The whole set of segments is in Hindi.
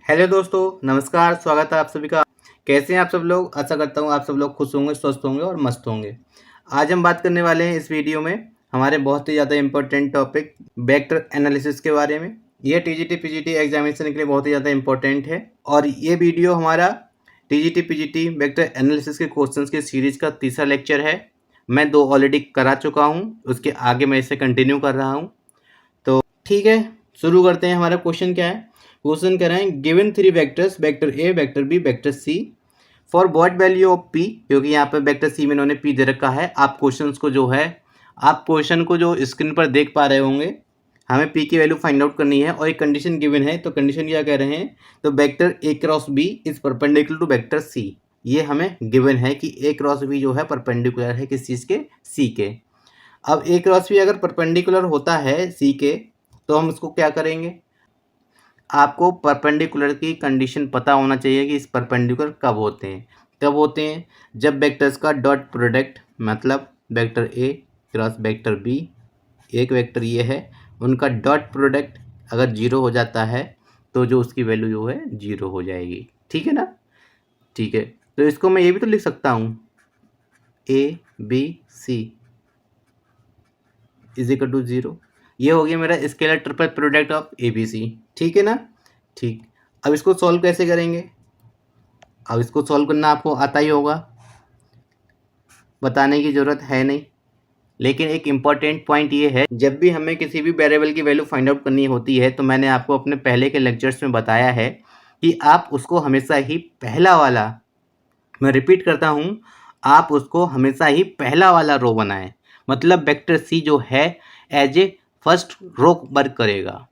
हेलो दोस्तों, नमस्कार। स्वागत है आप सभी का। कैसे हैं आप सब लोग? आशा करता हूँ आप सब लोग खुश होंगे, स्वस्थ होंगे और मस्त होंगे। आज हम बात करने वाले हैं इस वीडियो में हमारे बहुत ही ज़्यादा इम्पोर्टेंट टॉपिक वेक्टर एनालिसिस के बारे में। ये टीजीटी पीजीटी एग्जामिनेशन के लिए बहुत ही ज़्यादा इम्पोर्टेंट है और ये वीडियो हमारा टीजीटी पीजीटी वेक्टर एनालिसिस के क्वेश्चंस की सीरीज का तीसरा लेक्चर है। मैं 2 ऑलरेडी करा चुका हूँ, उसके आगे मैं इसे कंटिन्यू कर रहा हूँ। तो ठीक है, शुरू करते हैं। हमारा क्वेश्चन क्या है? क्वेश्चन कह रहे हैं given 3 vectors vector A, vector B, vector C for what value of P. क्योंकि यहाँ पे वेक्टर सी में इन्होंने पी दे रखा है। आप क्वेश्चन को जो स्क्रीन पर देख पा रहे होंगे, हमें पी की वैल्यू फाइंड आउट करनी है और एक कंडीशन गिवन है। तो कंडीशन क्या कह रहे हैं? तो vector A cross B is perpendicular to vector C. ये हमें गिवन है कि ए क्रॉस बी जो है परपेंडिकुलर है किस चीज़ के? सी के। अब ए क्रॉस बी अगर परपेंडिकुलर होता है सी के, तो हम उसको क्या करेंगे? आपको परपेंडिकुलर की कंडीशन पता होना चाहिए कि इस परपेंडिकुलर कब होते हैं। कब होते हैं? जब वेक्टर्स का डॉट प्रोडक्ट, मतलब वेक्टर ए क्रॉस वेक्टर बी, एक वेक्टर ये है, उनका डॉट प्रोडक्ट अगर जीरो हो जाता है तो जो उसकी वैल्यू जो है जीरो हो जाएगी। ठीक है ना? ठीक है, तो इसको मैं ये भी तो लिख सकता हूँ, A B C is equal to zero. ये हो गया मेरा scalar triple product of A B C. ठीक है ना? ठीक। अब इसको सॉल्व कैसे करेंगे? अब इसको सॉल्व करना आपको आता ही होगा, बताने की ज़रूरत है नहीं। लेकिन एक इम्पॉर्टेंट पॉइंट ये है, जब भी हमें किसी भी वेरिएबल की वैल्यू फाइंड आउट करनी होती है तो मैंने आपको अपने पहले के लेक्चर्स में बताया है कि आप उसको हमेशा ही पहला वाला, मैं रिपीट करता हूँ, आप उसको हमेशा ही पहला वाला रो बनाएं। मतलब वेक्टर सी जो है as a first row work करेगा।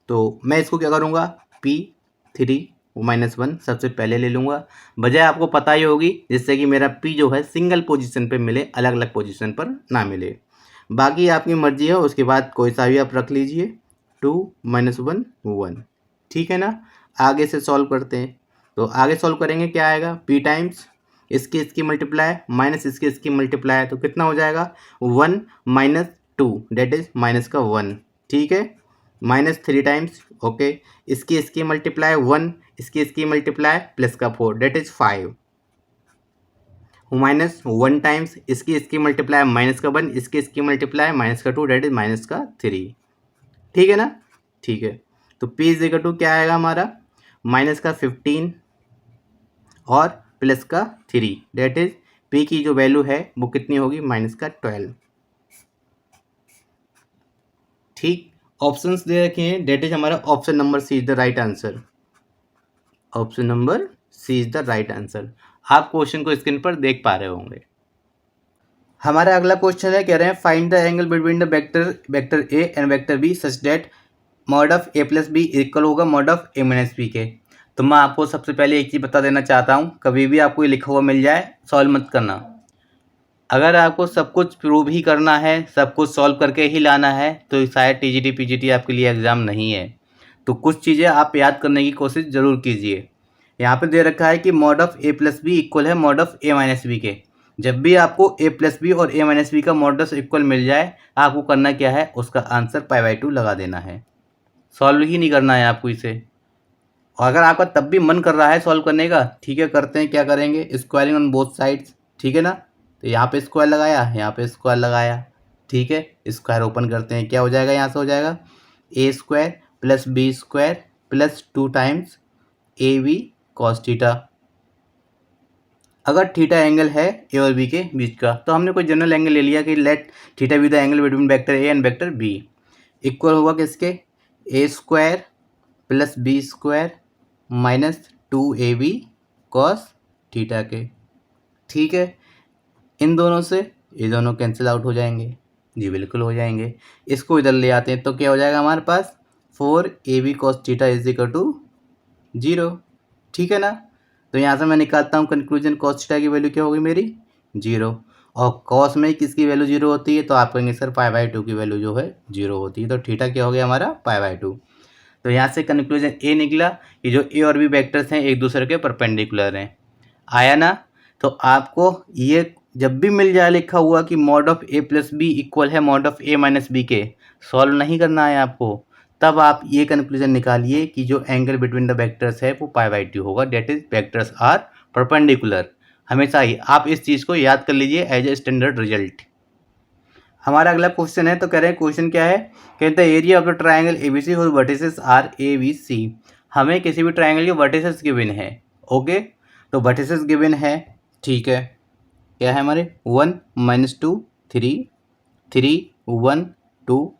तो मैं इसको क्या करूँगा? P3-1 सबसे पहले ले लूँगा। वजह आपको पता ही होगी, जिससे कि मेरा P जो है सिंगल पोजीशन पे मिले, अलग अलग पोजीशन पर ना मिले। बाकी आपकी मर्जी है, उसके बाद कोई सा भी आप रख लीजिए। 2-1 1। ठीक है ना? आगे से सॉल्व करते हैं। तो आगे सॉल्व करेंगे, क्या आएगा? P टाइम्स इसकी मल्टीप्लाई माइनस इसकी मल्टीप्लाई, तो कितना हो जाएगा? 1 - 2 डेट इज माइनस का 1। ठीक है, -3 टाइम्स, ओके। इसकी मल्टीप्लाई 1, इसकी मल्टीप्लाई प्लस का 4 डेट इज 5। -1 टाइम्स इसकी मल्टीप्लाई माइनस का 1, इसकी मल्टीप्लाई माइनस का 2 डेट इज माइनस का 3। ठीक है ना? ठीक है, तो P इज इक्वल टू क्या आएगा हमारा? माइनस का 15 और प्लस का 3 डेट इज P की जो वैल्यू है वो कितनी होगी? माइनस का 12। ठीक, ऑप्शंस दे रखे हैं, डेट इज हमारा option number C is the right answer. Option number C is the right answer. आप क्वेश्चन को स्क्रीन पर देख पा रहे होंगे। हमारा अगला क्वेश्चन है, कह रहे हैं find the angle between the vector A and vector b such that mod of A plus b equal होगा mod of A minus b के। तो मैं आपको सबसे पहले एक चीज़ बता देना चाहता हूँ, कभी भी आपको ये लिखा हुआ मिल जाए सॉल्व मत करना। अगर आपको सब कुछ प्रूव ही करना है, सब कुछ सॉल्व करके ही लाना है, तो शायद टीजीटी पीजीटी आपके लिए एग्ज़ाम नहीं है। तो कुछ चीज़ें आप याद करने की कोशिश ज़रूर कीजिए। यहाँ पे दे रखा है कि mod of A plus b equal है mod of A minus b के। जब भी आपको ए प्लस बी और ए माइनस बी का मॉडस इक्वल मिल जाए, आपको करना क्या है? उसका आंसर π/2 लगा देना है। सॉल्व ही नहीं करना है आपको इसे। और अगर आपका तब भी मन कर रहा है सॉल्व करने का, ठीक है, करते हैं, क्या करेंगे? Squaring on both sides. ठीक है ना? तो यहाँ पे स्क्वायर लगाया, यहाँ पे स्क्वायर लगाया। ठीक है, स्क्वायर ओपन करते हैं, क्या हो जाएगा? यहाँ से हो जाएगा ए square plus B square plus 2 times a b cos theta. अगर थीटा एंगल है ए और बी के बीच का, तो हमने कोई जनरल एंगल ले लिया कि let theta be the angle between vector A and vector b. Equal होगा किसके? A square plus B square minus 2ab cos theta के। ठीक है, इन दोनों से ये दोनों कैंसिल आउट हो जाएंगे। जी बिल्कुल हो जाएंगे। इसको इधर ले आते हैं तो क्या हो जाएगा हमारे पास? 4ab cos theta is equal to 0। ठीक है ना? तो यहाँ से मैं निकालता हूँ कंक्लूजन, कॉस थीटा की वैल्यू क्या होगी मेरी? 0। और कॉस में किसकी वैल्यू 0 होती है? तो आप कहेंगे सर π/2 की वैल्यू जो है 0 होती है। तो थीटा क्या हो गया हमारा? π/2। तो यहाँ से कंक्लूजन ए निकला कि जो ए और बी वेक्टर्स हैं एक दूसरे के परपेंडिकुलर हैं। आया ना? तो आपको ये जब भी मिल जाए लिखा हुआ कि mod of A plus b equal है mod of A minus b के, सॉल्व नहीं करना है आपको। तब आप ये कंक्लूजन निकालिए कि जो एंगल बिटवीन द वेक्टर्स है वो π/2 होगा, that is vectors are perpendicular. हमेशा ही आप इस चीज़ को याद कर लीजिए एज ए स्टैंडर्ड रिजल्ट। हमारा अगला क्वेश्चन है, तो कह रहे हैं क्वेश्चन क्या है, कहते हैं area of the triangle ABC whose vertices are A B C. हमें किसी भी ट्राइंगल के वर्टिसेस गिवन है। ओके, तो वर्टिसेस गिवन है, ठीक है, क्या है हमारे 1 -2 3 3 1 2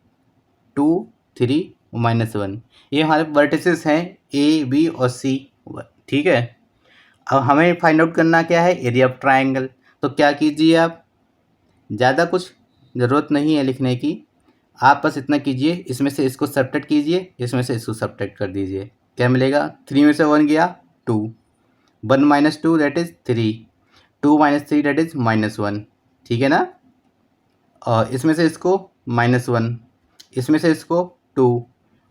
2 3 -1, ये हमारे वर्टिसेस हैं ए बी और सी। ठीक है, अब हमें फाइंड आउट करना क्या है, एरिया ऑफ ट्राइंगल। तो क्या कीजिए आप, ज़्यादा कुछ ज़रूरत नहीं है लिखने की, आप बस इतना कीजिए, इसमें से इसको सब्ट्रैक्ट कीजिए, इसमें से इसको सब्ट्रैक्ट कर दीजिए, क्या मिलेगा, 3 में से 1 गया 2, 1 - 2 दैट इज़ 3, 2 - 3 दैट इज़ -1, ठीक है ना। और इसमें से इसको -1, इसमें से इसको 2,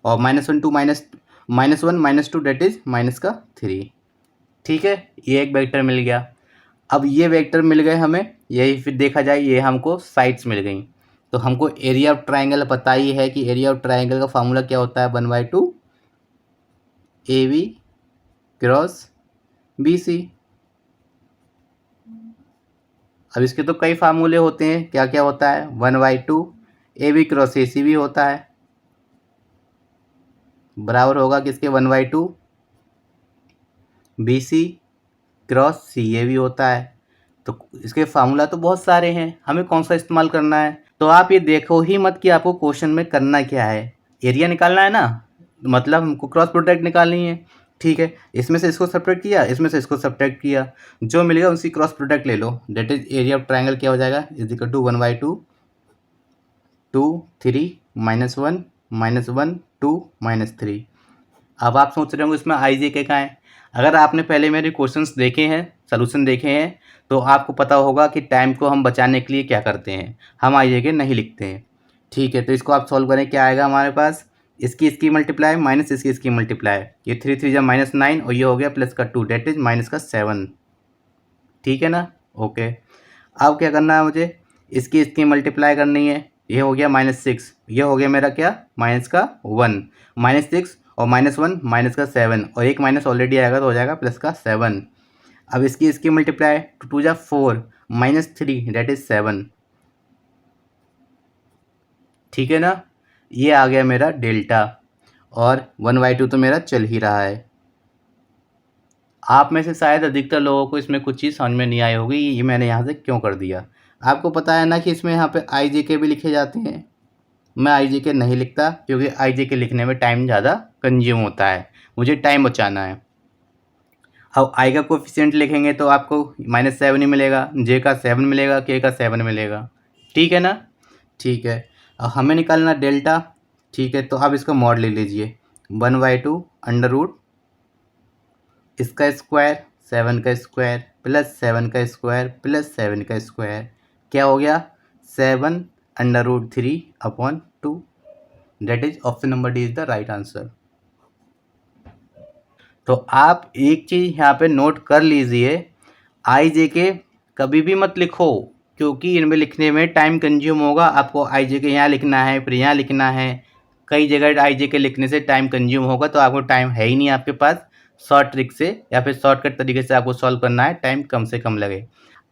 और -1 2 -1 -2 दैट इज़ -3, ठीक है, ये एक वेक्टर मिल गया। अब ये वेक्टर मिल गए हमें, यही फिर देखा जाए ये हमको साइड्स मिल गई। तो हमको एरिया ऑफ ट्राइंगल पता ही है कि एरिया ऑफ ट्राइंगल का फार्मूला क्या होता है, 1/2 AB क्रॉस BC। अब इसके तो कई फार्मूले होते हैं, क्या क्या होता है, 1/2 AB क्रॉस AC भी होता है, बराबर होगा किसके, 1/2 BC क्रॉस CA भी होता है। तो इसके फार्मूला तो बहुत सारे हैं, हमें कौन सा इस्तेमाल करना है। तो आप ये देखो ही मत कि आपको क्वेश्चन में करना क्या है, एरिया निकालना है ना, मतलब हमको क्रॉस प्रोडक्ट निकालनी है। ठीक है, इसमें से इसको सब्ट्रैक्ट किया, इसमें से इसको सब्ट्रैक्ट किया, जो मिलेगा उसी क्रॉस प्रोडक्ट ले लो, that is area of triangle क्या हो जाएगा, इज इक्वल टू 1/2 2 3 -1 -1 2 -3। अब आप सोच रहे होंगे इसमें आई जे के कहाँ है। अगर आपने पहले मेरे क्वेश्चंस देखे हैं, सॉल्यूशन देखे हैं, तो आपको पता होगा कि टाइम को हम बचाने के लिए क्या करते हैं, हम आई जे के नहीं लिखते हैं। ठीक है, तो इसको आप सॉल्व करें, क्या आएगा हमारे पास, इसकी मल्टीप्लाई माइनस इसकी मल्टीप्लाई, ये 3 3 जा -9 और ये हो गया प्लस का 2 डेट इज -7। ठीक है ना, ओके। अब क्या करना है मुझे, इसकी मल्टीप्लाई करनी है, ये हो गया -6, ये हो गया मेरा क्या, -1 -6 और -1 -7 और एक माइनस ऑलरेडी आएगा तो हो जाएगा +7। अब इसकी मल्टीप्लाई 2 2 जा 4 -3 डेट इज 7। ठीक है ना, ये आ गया मेरा डेल्टा, और 1/2 तो मेरा चल ही रहा है। आप में से शायद अधिकतर लोगों को इसमें कुछ चीज़ समझ में नहीं आई होगी, ये मैंने यहाँ से क्यों कर दिया। आपको पता है ना कि इसमें यहाँ पे आई जे के भी लिखे जाते हैं, मैं आई जे के नहीं लिखता क्योंकि आई जे के लिखने में टाइम ज़्यादा कंज्यूम होता है, मुझे टाइम बचाना है। अब आई का कोफिशिएंट लिखेंगे तो आपको -7 ही मिलेगा, जे का 7 मिलेगा, के का 7 मिलेगा, ठीक है ना। ठीक है, अब हमें निकालना डेल्टा। ठीक है, तो आप इसका मॉड ले लीजिए, 1/2 अंडर रूट इसका स्क्वायर 7 का स्क्वायर प्लस 7 का स्क्वायर प्लस 7 का स्क्वायर, क्या हो गया 7/√3/2, that is option number D is the right answer. तो आप एक चीज़ यहाँ पे नोट कर लीजिए, आई जे के कभी भी मत लिखो क्योंकि इनमें लिखने में टाइम कंज्यूम होगा। आपको आई जे के यहाँ लिखना है, फिर यहाँ लिखना है, कई जगह आई जे के लिखने से टाइम कंज्यूम होगा, तो आपको टाइम है ही नहीं आपके पास। शॉर्ट ट्रिक से या फिर शॉर्टकट तरीके से आपको सॉल्व करना है, टाइम कम से कम लगे।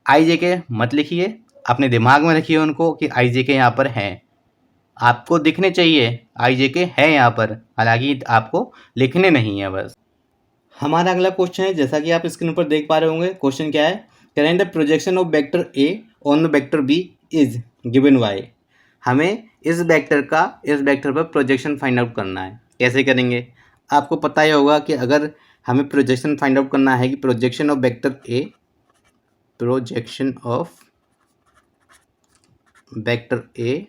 आई जे के मत लिखिए, अपने दिमाग में रखिए उनको कि आई जे के यहाँ पर हैं, आपको दिखने चाहिए आई जे के है यहाँ पर, हालांकि आपको लिखने नहीं है बस। हमारा अगला क्वेश्चन है, जैसा कि आप स्क्रीन पर देख पा रहे होंगे, क्वेश्चन क्या है, करें the projection of vector A on the vector B is given by. हमें इस वेक्टर पर प्रोजेक्शन फाइंड आउट करना है। कैसे करेंगे, आपको पता ही होगा कि अगर हमें प्रोजेक्शन फाइंड आउट करना है कि projection of vector A, projection of vector A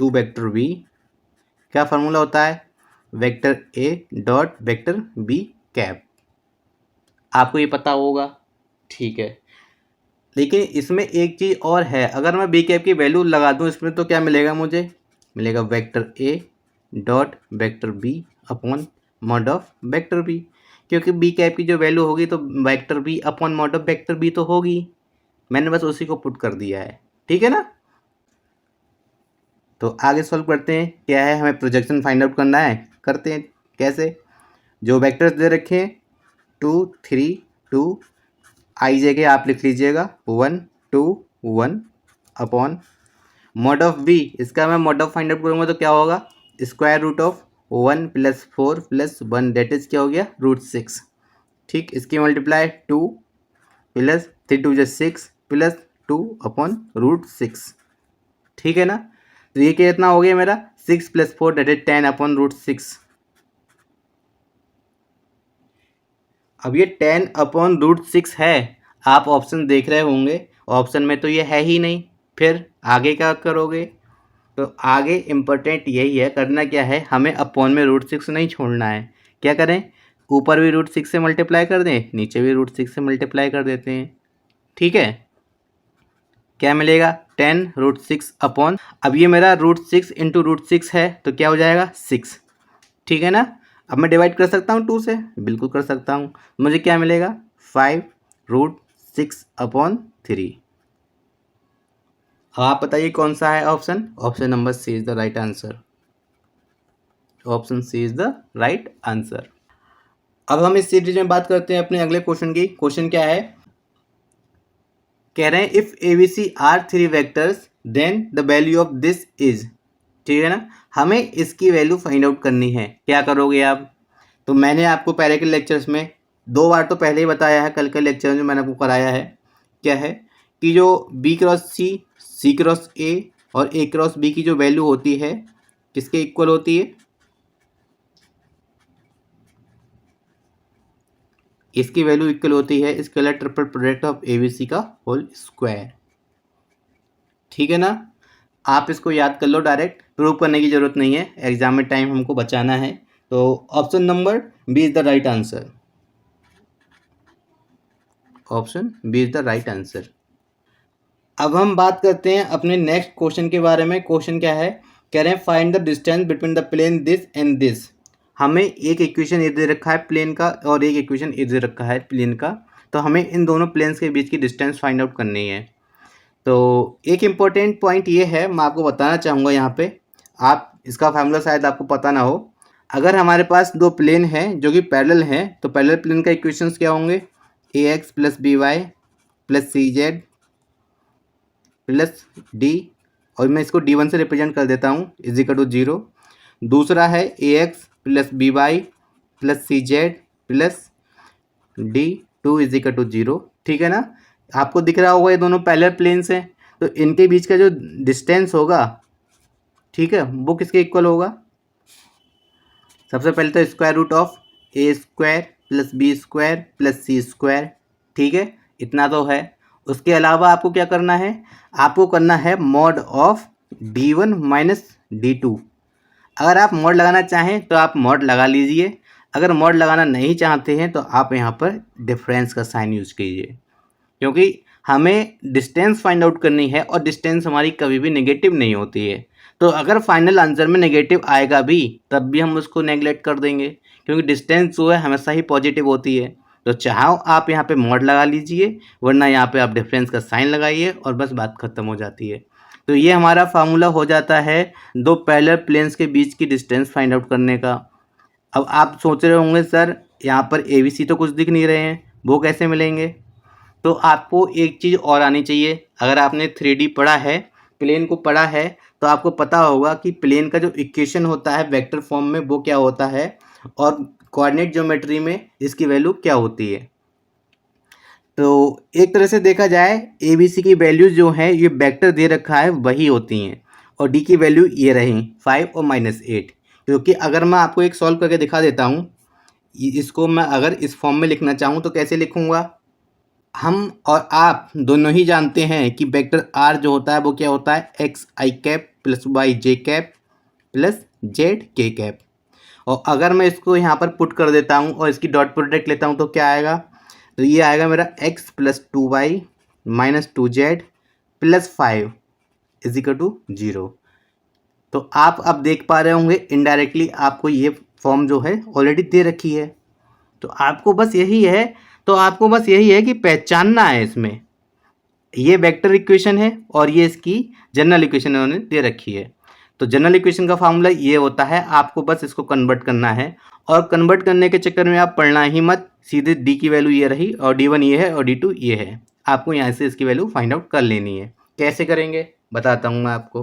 to vector B, क्या फार्मूला होता है, वेक्टर ए डॉट वेक्टर बी कैप, आपको ये पता होगा। ठीक है, लेकिन इसमें एक चीज़ और है, अगर मैं बी कैप की वैल्यू लगा दूं इसमें तो क्या मिलेगा, मुझे मिलेगा vector A dot vector B upon mod of vector B, क्योंकि बी कैप की जो वैल्यू होगी तो vector B upon mod of vector B तो होगी, मैंने बस उसी को पुट कर दिया है। ठीक है ना, तो आगे सॉल्व करते हैं। क्या है, हमें प्रोजेक्शन फाइंड आउट करना है, करते हैं। कैसे, जो वेक्टर्स दे रखे हैं 2 3 2, आई जे के आप लिख लीजिएगा 1 2 1 अपॉन मॉड ऑफ बी। इसका मैं मॉड ऑफ फाइंड आउट करूँगा तो क्या होगा, square root of 1 + 4 + 1 that is क्या हो गया, √6। ठीक, इसकी मल्टीप्लाई 2 + 3 2 6 + 2 अपॉन √6। ठीक है ना। तो ये कितना हो गया मेरा, 6 + 4 डेट इज 10 अपॉन √6। अब ये 10 अपॉन √6 है, आप ऑप्शन देख रहे होंगे, ऑप्शन में तो ये है ही नहीं, फिर आगे क्या करोगे। तो आगे इम्पोर्टेंट यही है, करना क्या है, हमें अपॉन में √6 नहीं छोड़ना है। क्या करें, ऊपर भी √6 से मल्टीप्लाई कर दें, नीचे भी √6 से मल्टीप्लाई कर देते हैं। ठीक है, क्या मिलेगा, 10 √6 अपॉन, अब ये मेरा √6 इंटू √6 है तो क्या हो जाएगा 6। ठीक है ना। अब मैं डिवाइड कर सकता हूँ 2 से, बिल्कुल कर सकता हूँ। मुझे क्या मिलेगा, 5 √6 अपॉन 3। आप बताइए कौन सा है option, option number C is the right answer. Option C is the right answer. अब हम इस सीरीज में बात करते हैं अपने अगले क्वेश्चन की। क्वेश्चन क्या है, कह रहे हैं if ABC are 3 vectors then the value of this is. ठीक है ना, हमें इसकी वैल्यू फाइंड आउट करनी है। क्या करोगे आप, तो मैंने आपको पहले के लेक्चर्स में 2 बार तो पहले ही बताया है, कल के लेक्चर में मैंने आपको कराया है। क्या है कि जो B cross C cross A और ए क्रॉस बी की जो वैल्यू होती है किसके इक्वल होती है, इसकी वैल्यू इक्वल होती है scalar triple product of ABC का होल स्क्वायर। ठीक है ना, आप इसको याद कर लो, डायरेक्ट प्रूव करने की जरूरत नहीं है, एग्जाम में टाइम हमको बचाना है। तो option number B is the right answer. Option B is the right answer. अब हम बात करते हैं अपने नेक्स्ट क्वेश्चन के बारे में। क्वेश्चन क्या है, कह रहे हैं find the distance between the plane this and this. हमें एक इक्वेशन ये दे रखा है प्लेन का और एक इक्वेशन ये दे रखा है प्लेन का, तो हमें इन दोनों प्लेन्स के बीच की डिस्टेंस फाइंड आउट करनी है। तो एक इम्पॉर्टेंट पॉइंट ये है, मैं आपको बताना चाहूँगा यहाँ पे, आप इसका फार्मूला शायद आपको पता ना हो। अगर हमारे पास दो प्लेन हैं जो कि पैरेलल हैं, तो पैरेलल प्लेन का इक्वेशंस क्या होंगे, ax + by + cz + d, और मैं इसको d1 से रिप्रेजेंट कर देता हूँ, = 0। दूसरा है ax + by + cz + d2 = 0। ठीक है ना, आपको दिख रहा होगा ये दोनों पैरेलल प्लेन्स हैं, तो इनके बीच का जो डिस्टेंस होगा, ठीक है, वो किसके इक्वल होगा। सबसे पहले तो square root of a² + b² + c²। ठीक है, इतना तो है। उसके अलावा आपको क्या करना है, आपको करना है मॉड ऑफ d1 - d2। अगर आप मॉड लगाना चाहें तो आप मॉड लगा लीजिए, अगर मॉड लगाना नहीं चाहते हैं तो आप यहाँ पर डिफरेंस का साइन यूज कीजिए, क्योंकि हमें डिस्टेंस फाइंड आउट करनी है और डिस्टेंस हमारी कभी भी नेगेटिव नहीं होती है। तो अगर फाइनल आंसर में नेगेटिव आएगा भी तब भी हम उसको नेगलेक्ट कर देंगे, क्योंकि डिस्टेंस जो है हमेशा ही पॉजिटिव होती है। तो चाहो आप यहाँ पे मॉड लगा लीजिए, वरना यहाँ पे आप डिफरेंस का साइन लगाइए और बस बात खत्म हो जाती है। तो ये हमारा फार्मूला हो जाता है दो पैरेलल प्लेन्स के बीच की डिस्टेंस फाइंड आउट करने का। अब आप सोच रहे होंगे सर यहाँ पर ABC तो कुछ दिख नहीं रहे हैं, वो कैसे मिलेंगे। तो आपको एक चीज़ और आनी चाहिए, अगर आपने 3D पढ़ा है, प्लेन को पढ़ा है, तो आपको पता होगा कि प्लेन का जो इक्वेशन होता है वेक्टर फॉर्म में वो क्या होता है और कोऑर्डिनेट ज्योमेट्री में इसकी वैल्यू क्या होती है। तो एक तरह से देखा जाए ABC की वैल्यूज जो हैं ये वेक्टर दे रखा है वही होती हैं, और D की वैल्यू ये रही 5 और -8। क्योंकि अगर मैं आपको एक सॉल्व करके दिखा देता हूँ, इसको मैं अगर इस फॉर्म में लिखना चाहूँ तो कैसे लिखूँगा। हम और आप दोनों ही जानते हैं कि वेक्टर R जो होता है वो क्या होता है, xi cap + yj cap + zk cap. और अगर मैं इसको यहाँ पर पुट कर देता हूँ और इसकी डॉट प्रोडक्ट लेता हूँ तो क्या आएगा, तो ये आएगा मेरा x + 2y - 2z + 5 = 0। तो आप अब देख पा रहे होंगे इनडायरेक्टली आपको ये फॉर्म जो है ऑलरेडी दे रखी है। तो आपको बस यही है कि पहचानना है, इसमें ये वेक्टर इक्वेशन है और ये इसकी जनरल इक्वेशन उन्होंने दे रखी है। तो जनरल इक्वेशन का फार्मूला ये होता है, आपको बस इसको कन्वर्ट करना है और कन्वर्ट करने के चक्कर में आप पढ़ना ही मत, सीधे डी की वैल्यू ये रही और D1 ये है और D2 ये है, आपको यहाँ से इसकी वैल्यू फाइंड आउट कर लेनी है। कैसे करेंगे बताता हूँ मैं आपको।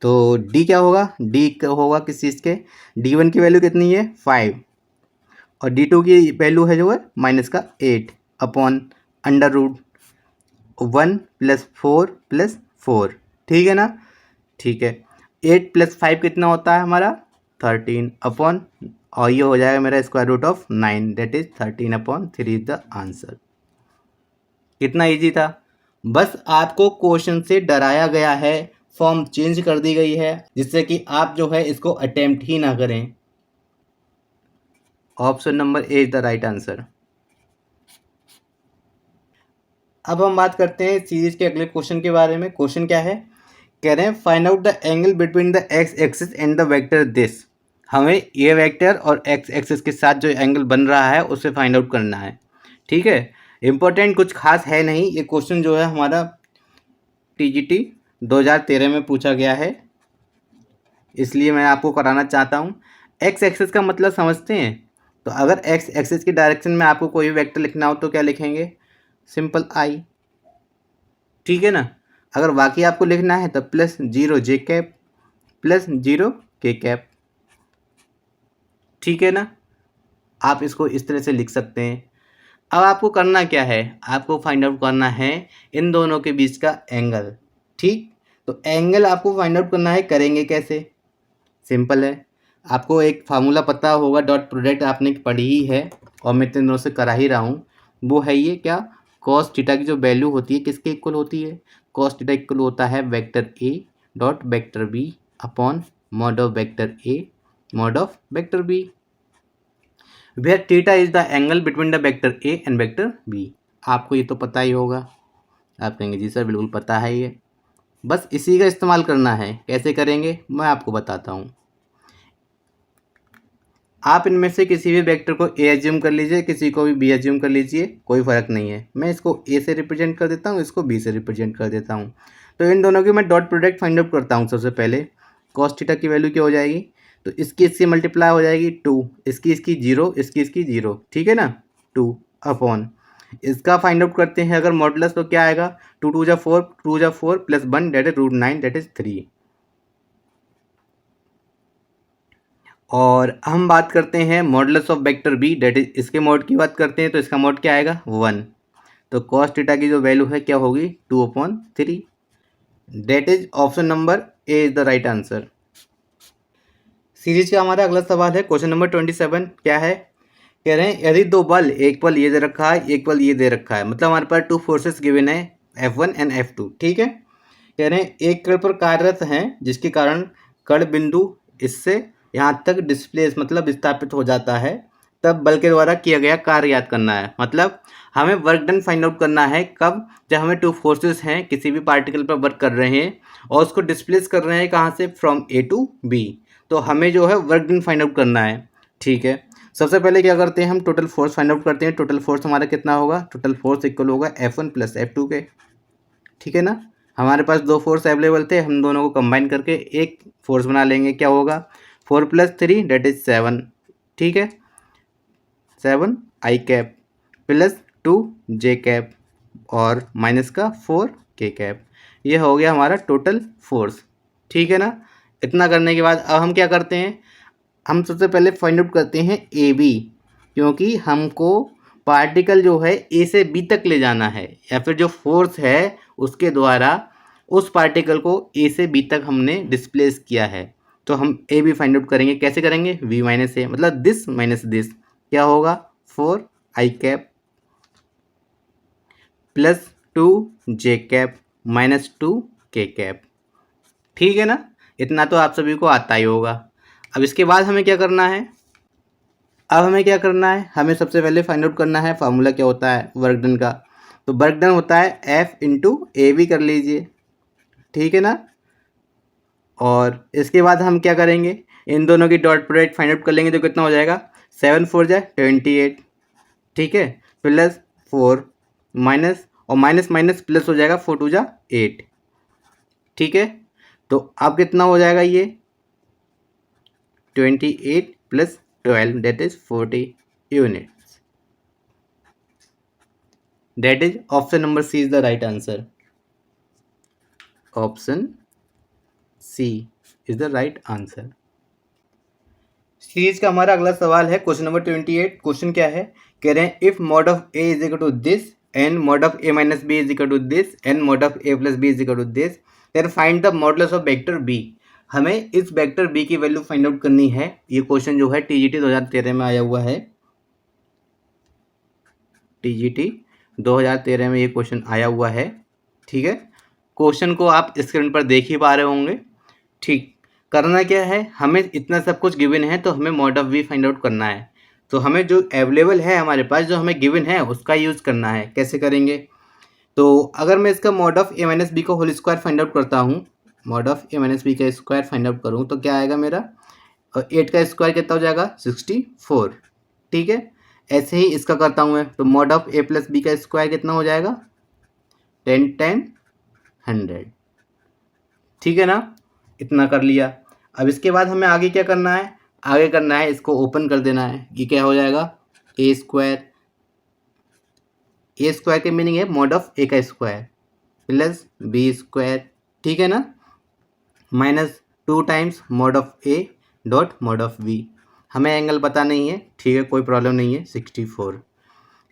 तो डी क्या होगा, डी होगा किस चीज़ के, D1 की वैल्यू कितनी है 5 और D2 की वैल्यू है जो है -8 अपॉन अंडर रूट 1 + 4 + 4, ठीक है ना। ठीक है, 8 + 5 कितना होता है हमारा 13 अपॉन, और ये हो जाएगा मेरा √9, that is 13/3 is the answer. कितना इजी था, बस आपको क्वेश्चन से डराया गया है, फॉर्म चेंज कर दी गई है जिससे कि आप जो है इसको अटेम्प्ट ही ना करें। Option number A is the right answer. अब हम बात करते हैं सीरीज के अगले क्वेश्चन के बारे में। क्वेश्चन क्या है, कह रहे हैं find out the angle between the x axis and the vector this. हमें ये वेक्टर और एक्स एक्सिस के साथ जो एंगल बन रहा है उसे फाइंड आउट करना है, ठीक है। इंपॉर्टेंट कुछ खास है नहीं, ये क्वेश्चन जो है हमारा TGT 2013 में पूछा गया है, इसलिए मैं आपको कराना चाहता हूँ। एक्स एक्सिस का मतलब समझते हैं, तो अगर एक्स एक्सिस की डायरेक्शन में आपको कोई वेक्टर लिखना हो तो क्या लिखेंगे, सिंपल I, ठीक है ना। अगर बाकी आपको लिखना है तो +0 j कैप +0 k कैप, ठीक है ना। आप इसको इस तरह से लिख सकते हैं। अब आपको करना क्या है, आपको फाइंड आउट करना है इन दोनों के बीच का एंगल, ठीक। तो एंगल आपको फाइंड आउट करना है, करेंगे कैसे, सिंपल है। आपको एक फार्मूला पता होगा, डॉट प्रोडक्ट आपने पढ़ी ही है और मैं तीनों से करा ही रहा हूँ। वो है ये क्या, कॉस थीटा की जो वैल्यू होती है किसके इक्वल होती है, कॉस थीटा इक्वल होता है vector A dot vector B upon mod of vector A mod of vector B, where theta is the angle between the vector A and vector B। आपको ये तो पता ही होगा, आप कहेंगे जी सर बिल्कुल पता है ये, बस इसी का इस्तेमाल करना है। कैसे करेंगे मैं आपको बताता हूँ। आप इनमें से किसी भी वेक्टर को A एज्यूम कर लीजिए, किसी को भी B एज्यूम कर लीजिए, कोई फ़र्क नहीं है। मैं इसको A से रिप्रेजेंट कर देता हूँ, इसको B से रिप्रेजेंट कर देता हूँ। तो इन दोनों की मैं डॉट प्रोडक्ट फाइंड आउट करता हूँ। सबसे पहले कॉस थीटा की वैल्यू क्या हो जाएगी, तो इसकी मल्टीप्लाई हो जाएगी 2, इसकी 0, इसकी 0, ठीक है ना, 2 अपॉन इसका फाइंड आउट करते हैं अगर मॉडुलस, तो क्या आएगा 2 2 जा 4, 2 जा 4 + 1 दैट इज √9 दैट इज 3। और हम बात करते हैं modulus of vector B, that is इसके मॉड की बात करते हैं, तो इसका मॉड क्या आएगा 1। तो कॉस थीटा की जो वैल्यू है क्या होगी 2/3, that is option number A is the right answer. Series का हमारा अगला सवाल है क्वेश्चन नंबर 27। क्या है, कह रहे हैं यदि दो बल, एक बल ये दे रखा है, एक बल ये दे रखा है, मतलब हमारे पास 2 फोर्सेस गिवन है F1 एंड F2, ठीक है। कह रहे हैं एक कण पर कार्यरत हैं जिसके कारण कण बिंदु इससे यहाँ तक डिस्प्लेस मतलब विस्थापित हो जाता है, तब बल के द्वारा किया गया कार्य याद करना है। मतलब हमें वर्क डन फाइंड आउट करना है कब, जब हमें 2 फोर्सेस हैं किसी भी पार्टिकल पर वर्क कर रहे हैं और उसको डिस्प्लेस कर रहे हैं कहाँ से, फ्रॉम A टू B, तो हमें जो है वर्क डन फाइंड आउट करना है, ठीक है। सबसे पहले क्या करते हैं, हम टोटल फोर्स फाइंड आउट करते हैं। टोटल फोर्स हमारा कितना होगा, टोटल फोर्स इक्वल होगा F1 + F2 के, ठीक है ना। हमारे पास 2 फोर्स अवेलेबल थे, हम दोनों को कंबाइन करके एक फोर्स बना लेंगे, क्या होगा 4 + 3 दैट इज 7, ठीक है, 7 I कैप +2 J कैप और माइनस का 4 K कैप, ये हो गया हमारा टोटल फोर्स, ठीक है ना। इतना करने के बाद अब हम क्या करते हैं, हम सबसे पहले फाइंड आउट करते हैं AB, क्योंकि हमको पार्टिकल जो है A से B तक ले जाना है, या फिर जो फोर्स है उसके द्वारा उस पार्टिकल को A से B तक हमने डिस्प्लेस किया है, तो हम AB फाइंड आउट करेंगे। कैसे करेंगे, V - A मतलब दिस माइनस दिस, क्या होगा 4 I cap +2 J cap -2 K cap, ठीक है ना। इतना तो आप सभी को आता ही होगा। अब इसके बाद हमें क्या करना है, अब हमें क्या करना है, हमें सबसे पहले फाइंड आउट करना है फार्मूला क्या होता है वर्क डन का। तो वर्क डन होता है F × AB कर लीजिए, ठीक है ना। और इसके बाद हम क्या करेंगे, इन दोनों की डॉट प्रोडक्ट फाइंड आउट कर लेंगे, तो कितना हो जाएगा 7 4 जा 28, ठीक है, +4 माइनस और माइनस माइनस प्लस हो जाएगा 4 2 जा 8, ठीक है। तो अब कितना हो जाएगा ये 28 + 12 that is 40 units. That is option number C is the right answer. Option C is the right answer. Series का हमारा अगला सवाल है क्वेश्चन नंबर 28। क्वेश्चन क्या है, कह रहे हैं if mod of A is equal to this and mod of A minus B is equal to this and mod of A plus B is equal to this, then find the modulus of vector B. हमें इस वेक्टर बी की वैल्यू फाइंड आउट करनी है। ये क्वेश्चन जो है टीजीटी 2013 में आया हुआ है। टीजीटी 2013 में ये क्वेश्चन आया हुआ है। ठीक है, क्वेश्चन को आप स्क्रीन पर देख ही पा रहे होंगे। ठीक, करना क्या है, हमें इतना सब कुछ गिवन है तो हमें mod of V find out करना है। तो हमें जो अवेलेबल है हमारे पास, जो हमें गिवन है उसका यूज़ करना है। कैसे करेंगे, तो अगर मैं इसका mod of A minus B का होल स्क्वायर फाइंड आउट करता हूँ, mod of A minus B का स्क्वायर फाइंड आउट करूँ तो क्या आएगा मेरा, और 8 का स्क्वायर कितना हो जाएगा 64। ठीक है, ऐसे ही इसका करता हूँ मैं, तो mod of A plus B का स्क्वायर कितना हो जाएगा 10 10 100। ठीक है ना, इतना कर लिया। अब इसके बाद हमें आगे क्या करना है, आगे करना है इसको ओपन कर देना है। ये क्या हो जाएगा ए स्क्वायर, ए स्क्वायर के मीनिंग है मॉड ऑफ ए का स्क्वायर प्लस बी स्क्वायर। ठीक है ना, minus 2 times mod of A dot mod of B. हमें एंगल पता नहीं है, ठीक है, कोई प्रॉब्लम नहीं है, 64।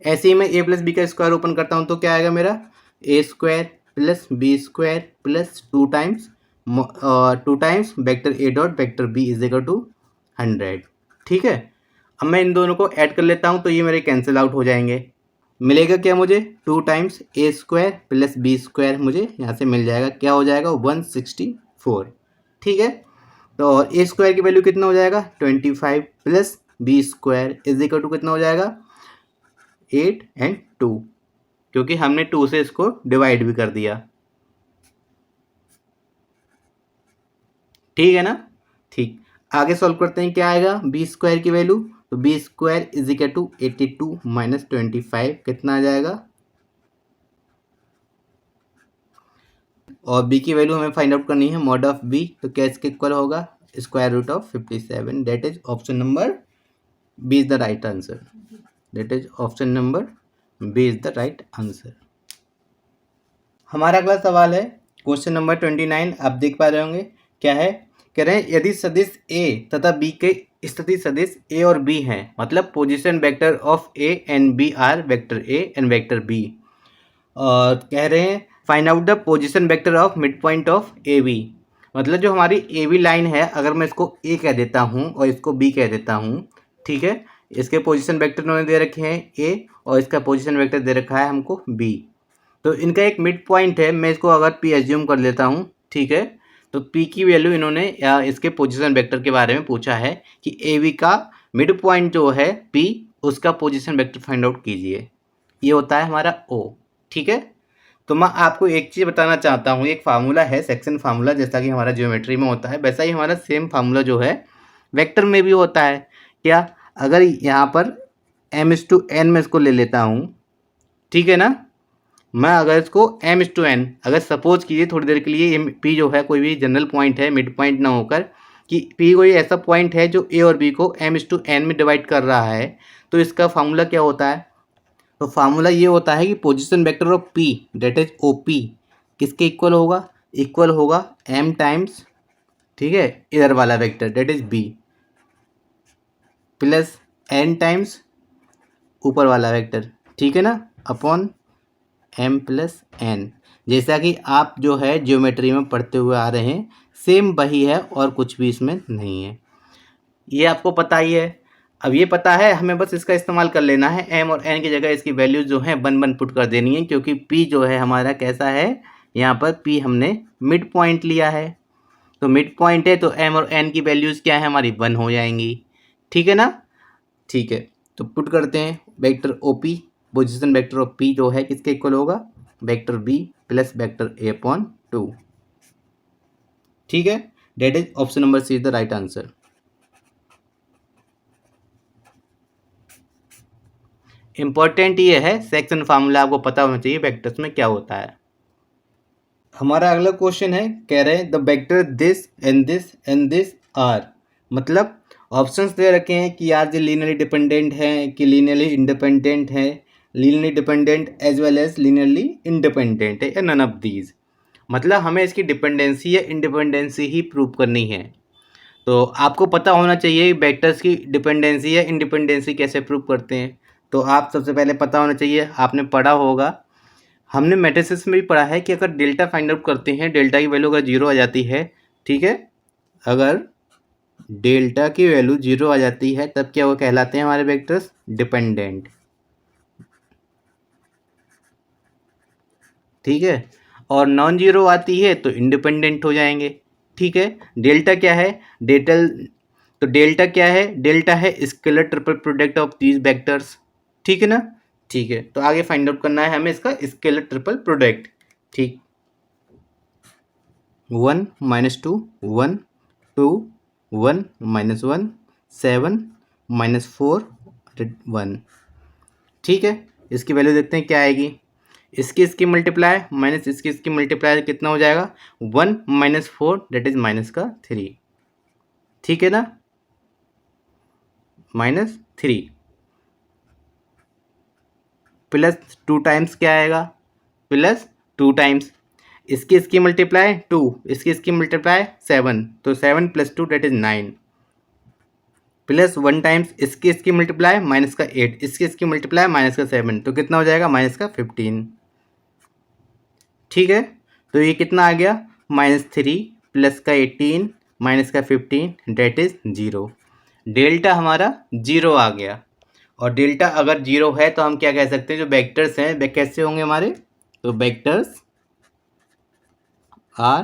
ऐसे ही मैं ए प्लस बी का स्क्वायर ओपन करता हूँ तो क्या आएगा मेरा a square plus B square plus 2 times vector A dot vector B is equal to 100। ठीक है, अब मैं इन दोनों को ऐड कर लेता हूँ तो ये मेरे कैंसिल आउट हो जाएंगे। मिलेगा क्या मुझे 2 टाइम्स ए स्क्वायर प्लस बी स्क्वायर, मुझे यहाँ से मिल जाएगा, क्या हो जाएगा 164। ठीक है, तो और ए स्क्वायर की वैल्यू कितना हो जाएगा 25 plus B square is equal to कितना हो जाएगा 8 और 2, क्योंकि हमने 2 से इसको डिवाइड भी कर दिया। ठीक है ना, ठीक, आगे सॉल्व करते हैं। क्या आएगा बी स्क्वायर की वैल्यू, तो B square is equal to 82 minus 25 कितना आ जाएगा, और बी की वैल्यू हमें फाइंड आउट करनी है मॉड ऑफ बी, तो क्या इसके इक्वल होगा square root of 57। That is option number B is the right answer. That is option number B is the right answer. हमारा अगला सवाल है क्वेश्चन नंबर 29। आप देख पा रहे होंगे क्या है, कह रहे हैं यदि सदिश ए तथा बी के स्थिति सदिश ए और बी हैं, मतलब position vector of A and B are vector A and vector B, और कह रहे हैं find out the position vector of mid point of A B. मतलब जो हमारी ए बी लाइन है, अगर मैं इसको ए कह देता हूँ और इसको बी कह देता हूँ, ठीक है, इसके पोजीशन वेक्टर उन्होंने दे रखे हैं ए और इसका पोजीशन वेक्टर दे रखा है हमको बी, तो इनका एक मिड पॉइंट है। मैं इसको अगर पी एज्यूम कर लेता हूँ, ठीक है, तो पी की वैल्यू इन्होंने या इसके पोजीशन वेक्टर के बारे में पूछा है कि ए बी का मिड पॉइंट जो है पी, उसका पोजीशन वेक्टर फाइंड आउट कीजिए। ये होता है हमारा ओ। ठीक है, तो मैं आपको एक चीज़ बताना चाहता हूँ, एक फार्मूला है सेक्शन फार्मूला, जैसा कि हमारा ज्योमेट्री में होता है वैसा ही हमारा सेम फार्मूला जो है वेक्टर में भी होता है। क्या, अगर यहाँ पर m/n में इसको ले लेता हूँ, ठीक है ना, मैं अगर इसको m/n, अगर सपोज कीजिए थोड़ी देर के लिए p जो है कोई भी जनरल पॉइंट है, मिड पॉइंट ना होकर, कि p कोई ऐसा पॉइंट है जो a और b को m/n में डिवाइड कर रहा है, तो इसका फार्मूला क्या होता है, तो फार्मूला ये होता है कि position vector of p that is OP किसके इक्वल होगा, इक्वल होगा m टाइम्स, ठीक है, इधर वाला vector that is b plus n times ऊपर वाला वेक्टर, ठीक है ना, अपॉन m प्लस n। जैसा कि आप जो है ज्योमेट्री में पढ़ते हुए आ रहे हैं, सेम वही है और कुछ भी इसमें नहीं है, ये आपको पता ही है। अब ये पता है, हमें बस इसका इस्तेमाल कर लेना है, m और n की जगह इसकी वैल्यूज जो है 1 पुट कर देनी है, क्योंकि p जो है हमारा कैसा है, यहाँ पर p हमने मिड पॉइंट लिया है, तो मिड पॉइंट है तो m और n की वैल्यूज़ क्या है हमारी 1 हो जाएंगी। ठीक है ना, ठीक है, तो पुट करते हैं vector OP, position vector of p जो है किसके इक्वल होगा, vector b plus vector a upon 2। ठीक है, that is option number C is the right answer. Important ये है सेक्शन फार्मूला आपको पता होना चाहिए वेक्टर्स में क्या होता है। हमारा अगला क्वेश्चन है, कह रहे हैं द वेक्टर दिस आर, मतलब ऑप्शंस दे रखे हैं कि यार ये लीनियरली डिपेंडेंट है कि लीनियरली इंडिपेंडेंट है, linearly dependent as well as linearly independent है या नन ऑफ दीज। मतलब हमें इसकी डिपेंडेंसी या इंडिपेंडेंसी ही प्रूव करनी है। तो आपको पता होना चाहिए वेक्टर्स की डिपेंडेंसी या इंडिपेंडेंसी कैसे प्रूव करते हैं। तो आप सबसे पहले पता होना चाहिए, आपने पढ़ा होगा, हमने मैट्रिसेस में भी पढ़ा है कि अगर डेल्टा फाइंड आउट करते हैं, डेल्टा की वैल्यू अगर जीरो आ जाती है, ठीक है, अगर डेल्टा की वैल्यू जीरो आ जाती है तब क्या वो कहलाते हैं हमारे वेक्टर्स डिपेंडेंट। ठीक है, और नॉन जीरो आती है तो इंडिपेंडेंट हो जाएंगे। ठीक है, डेल्टा क्या है, डेल्टा क्या है, डेल्टा है scalar triple product of these vectors. ठीक है ना। ठीक है, तो आगे फाइंड आउट करना है हमें इसका स्केलर ट्रिपल प्रोडक्ट। ठीक, 1 -2 1 2 1 -1 7 -4 1। ठीक है, इसकी वैल्यू देखते हैं क्या आएगी। इसकी मल्टीप्लाई माइनस इसकी मल्टीप्लाई कितना हो जाएगा, 1 -4 दैट इज -3। ठीक है ना, -3 प्लस 2 टाइम्स क्या आएगा, प्लस 2 टाइम्स इसकी मल्टीप्लाई 2, इसकी मल्टीप्लाई 7, तो 7 + 2 दैट इज 9, प्लस 1 टाइम्स इसकी मल्टीप्लाई -8, इसकी मल्टीप्लाई -7, तो कितना हो जाएगा, -15। ठीक है, तो ये कितना आ गया, -3 प्लस का 18 माइनस का 15 डेट इज 0। डेल्टा हमारा 0 आ गया। और डेल्टा अगर 0 है तो हम क्या कह सकते हैं, जो वेक्टर्स हैं वे कैसे होंगे हमारे, तो vectors are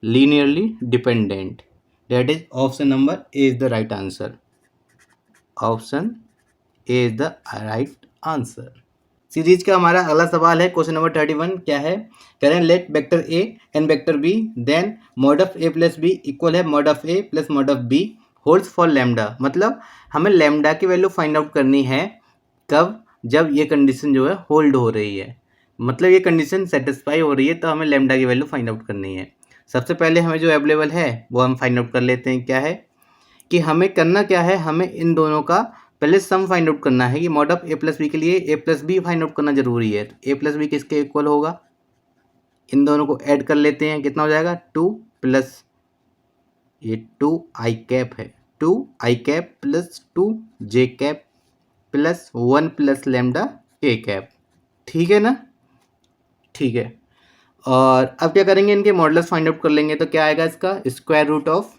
linearly dependent. That is option number A is the right answer. Option A is the right answer. Series का हमारा अगला सवाल है, क्वेश्चन नंबर 31 क्या है, कह रहे हैं let vector A and vector b then mod of A plus b equal है mod of A plus mod of b holds for lambda. मतलब हमें लैम्डा की वैल्यू फाइंड आउट करनी है कब, जब ये कंडीशन जो है होल्ड हो रही है, मतलब ये कंडीशन सेटिस्फाई हो रही है, तो हमें लैम्डा की वैल्यू फाइंड आउट करनी है। सबसे पहले हमें जो अवेलेबल है वो हम फाइंड आउट कर लेते हैं। क्या है कि हमें करना क्या है, हमें इन दोनों का पहले सम फाइंड आउट करना है कि mod of A plus B के लिए A plus B find out करना जरूरी है। तो ए प्लस बी किसके इक्वल होगा, इन दोनों को ऐड कर लेते हैं, कितना हो जाएगा, 2 प्लस ये 2 आई कैप है, 2 आई कैप प्लस 2 जे कैप प्लस 1 प्लस लैम्डा के कैप। ठीक है ना। ठीक है, और अब क्या करेंगे, इनके मॉडल्स फाइंड आउट कर लेंगे। तो क्या आएगा, इसका square root of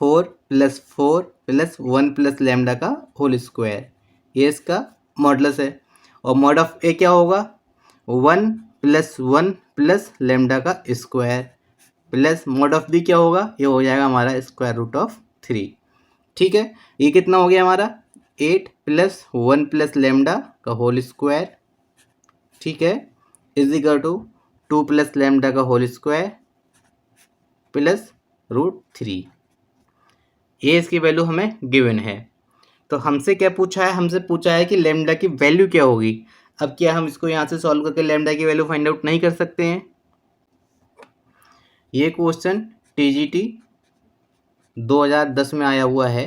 4 + 4 + 1 plus lambda का होल स्क्वायर, ये इसका मॉडलस है। और मॉड ऑफ ए क्या होगा, 1 + 1 प्लस लैम्डा का square plus mod of B क्या होगा, ये हो जाएगा हमारा स्क्वायर रूट ऑफ 3। ठीक है, ये कितना हो गया हमारा, 8 + 1 प्लस लैम्डा का होल स्क्वायर, ठीक है, is equal to 2 plus lambda का होल स्क्वायर प्लस √3। ये इसकी वैल्यू हमें गिवन है। तो हमसे क्या पूछा है, हमसे पूछा है कि लैम्डा की वैल्यू क्या होगी। अब क्या हम इसको यहाँ से सॉल्व करके लैम्डा की वैल्यू फाइंड आउट नहीं कर सकते हैं। ये क्वेश्चन टीजीटी 2010 में आया हुआ है।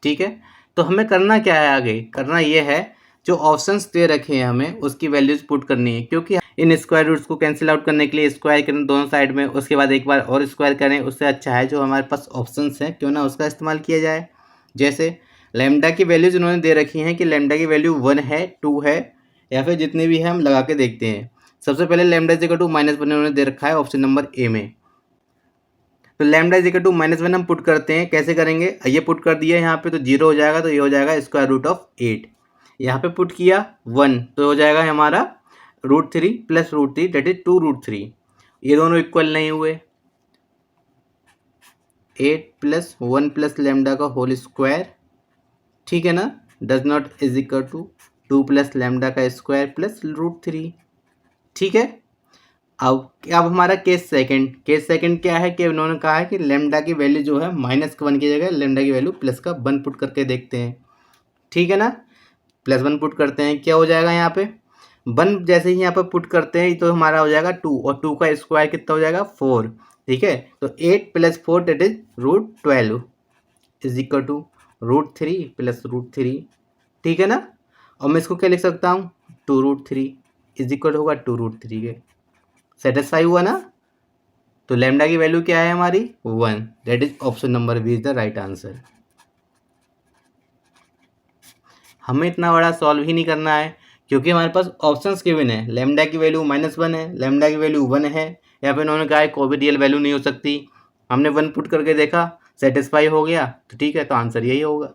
ठीक है, तो हमें करना क्या है, आगे करना ये है, जो ऑप्शंस दे रखे हैं हमें उसकी वैल्यूज पुट करनी है, क्योंकि इन स्क्वायर रूट्स को कैंसिल आउट करने के लिए स्क्वायर करें दोनों साइड में, उसके बाद एक बार और स्क्वायर करें, उससे अच्छा है जो हमारे पास ऑप्शंस हैं क्यों ना उसका इस्तेमाल किया जाए। जैसे लैम्डा की वैल्यूज उन्होंने दे रखी हैं कि लैम्डा की वैल्यू 1 है, 2 है, या फिर जितने भी है हम लगा के देखते हैं। सबसे पहले लैम्डा इक्वल टू -1 उन्होंने दे रखा है ऑप्शन नंबर ए में। तो लैम्डा इक्वल टू -1 हम पुट करते हैं, कैसे करेंगे, ये पुट कर दिया यहाँ पे तो 0 हो जाएगा, तो ये हो जाएगा स्क्वायर रूट ऑफ 8। यहाँ पे पुट किया 1 तो हो जाएगा हमारा √3 प्लस √3 डेट इज 2√3। ये दोनों इक्वल नहीं हुए, 8 + 1 प्लस लैम्डा का होल स्क्वायर, ठीक है ना, does not is equal to 2 plus lambda का स्क्वायर प्लस √3। ठीक है, अब हमारा केस सेकंड क्या है कि उन्होंने कहा है कि लैम्डा की वैल्यू जो है -1 की जगह लैम्डा की वैल्यू +1 पुट करके देखते हैं। ठीक है ना, +1 पुट करते हैं, क्या हो जाएगा यहाँ पे 1 जैसे ही यहाँ पर पुट करते हैं तो हमारा हो जाएगा 2, और 2 का स्क्वायर कितना हो जाएगा 4, ठीक है। तो 8 + 4 that is √12 is equal to √3 + √3, ठीक है ना। और मैं इसको क्या लिख सकता हूँ, 2√3 इज इक्वल होगा 2√3 के। सेटिस्फाई हुआ ना। तो लैम्डा की वैल्यू क्या है हमारी 1, that is option number B is the right answer. हमें इतना बड़ा सॉल्व ही नहीं करना है क्योंकि हमारे पास ऑप्शंस गिवन है। लैम्डा की वैल्यू -1 है, लैम्डा की वैल्यू 1 है, या फिर उन्होंने कहा है कोई भी रियल वैल्यू नहीं हो सकती। हमने 1 पुट करके देखा, सेटिस्फाई हो गया तो ठीक है, तो आंसर यही होगा।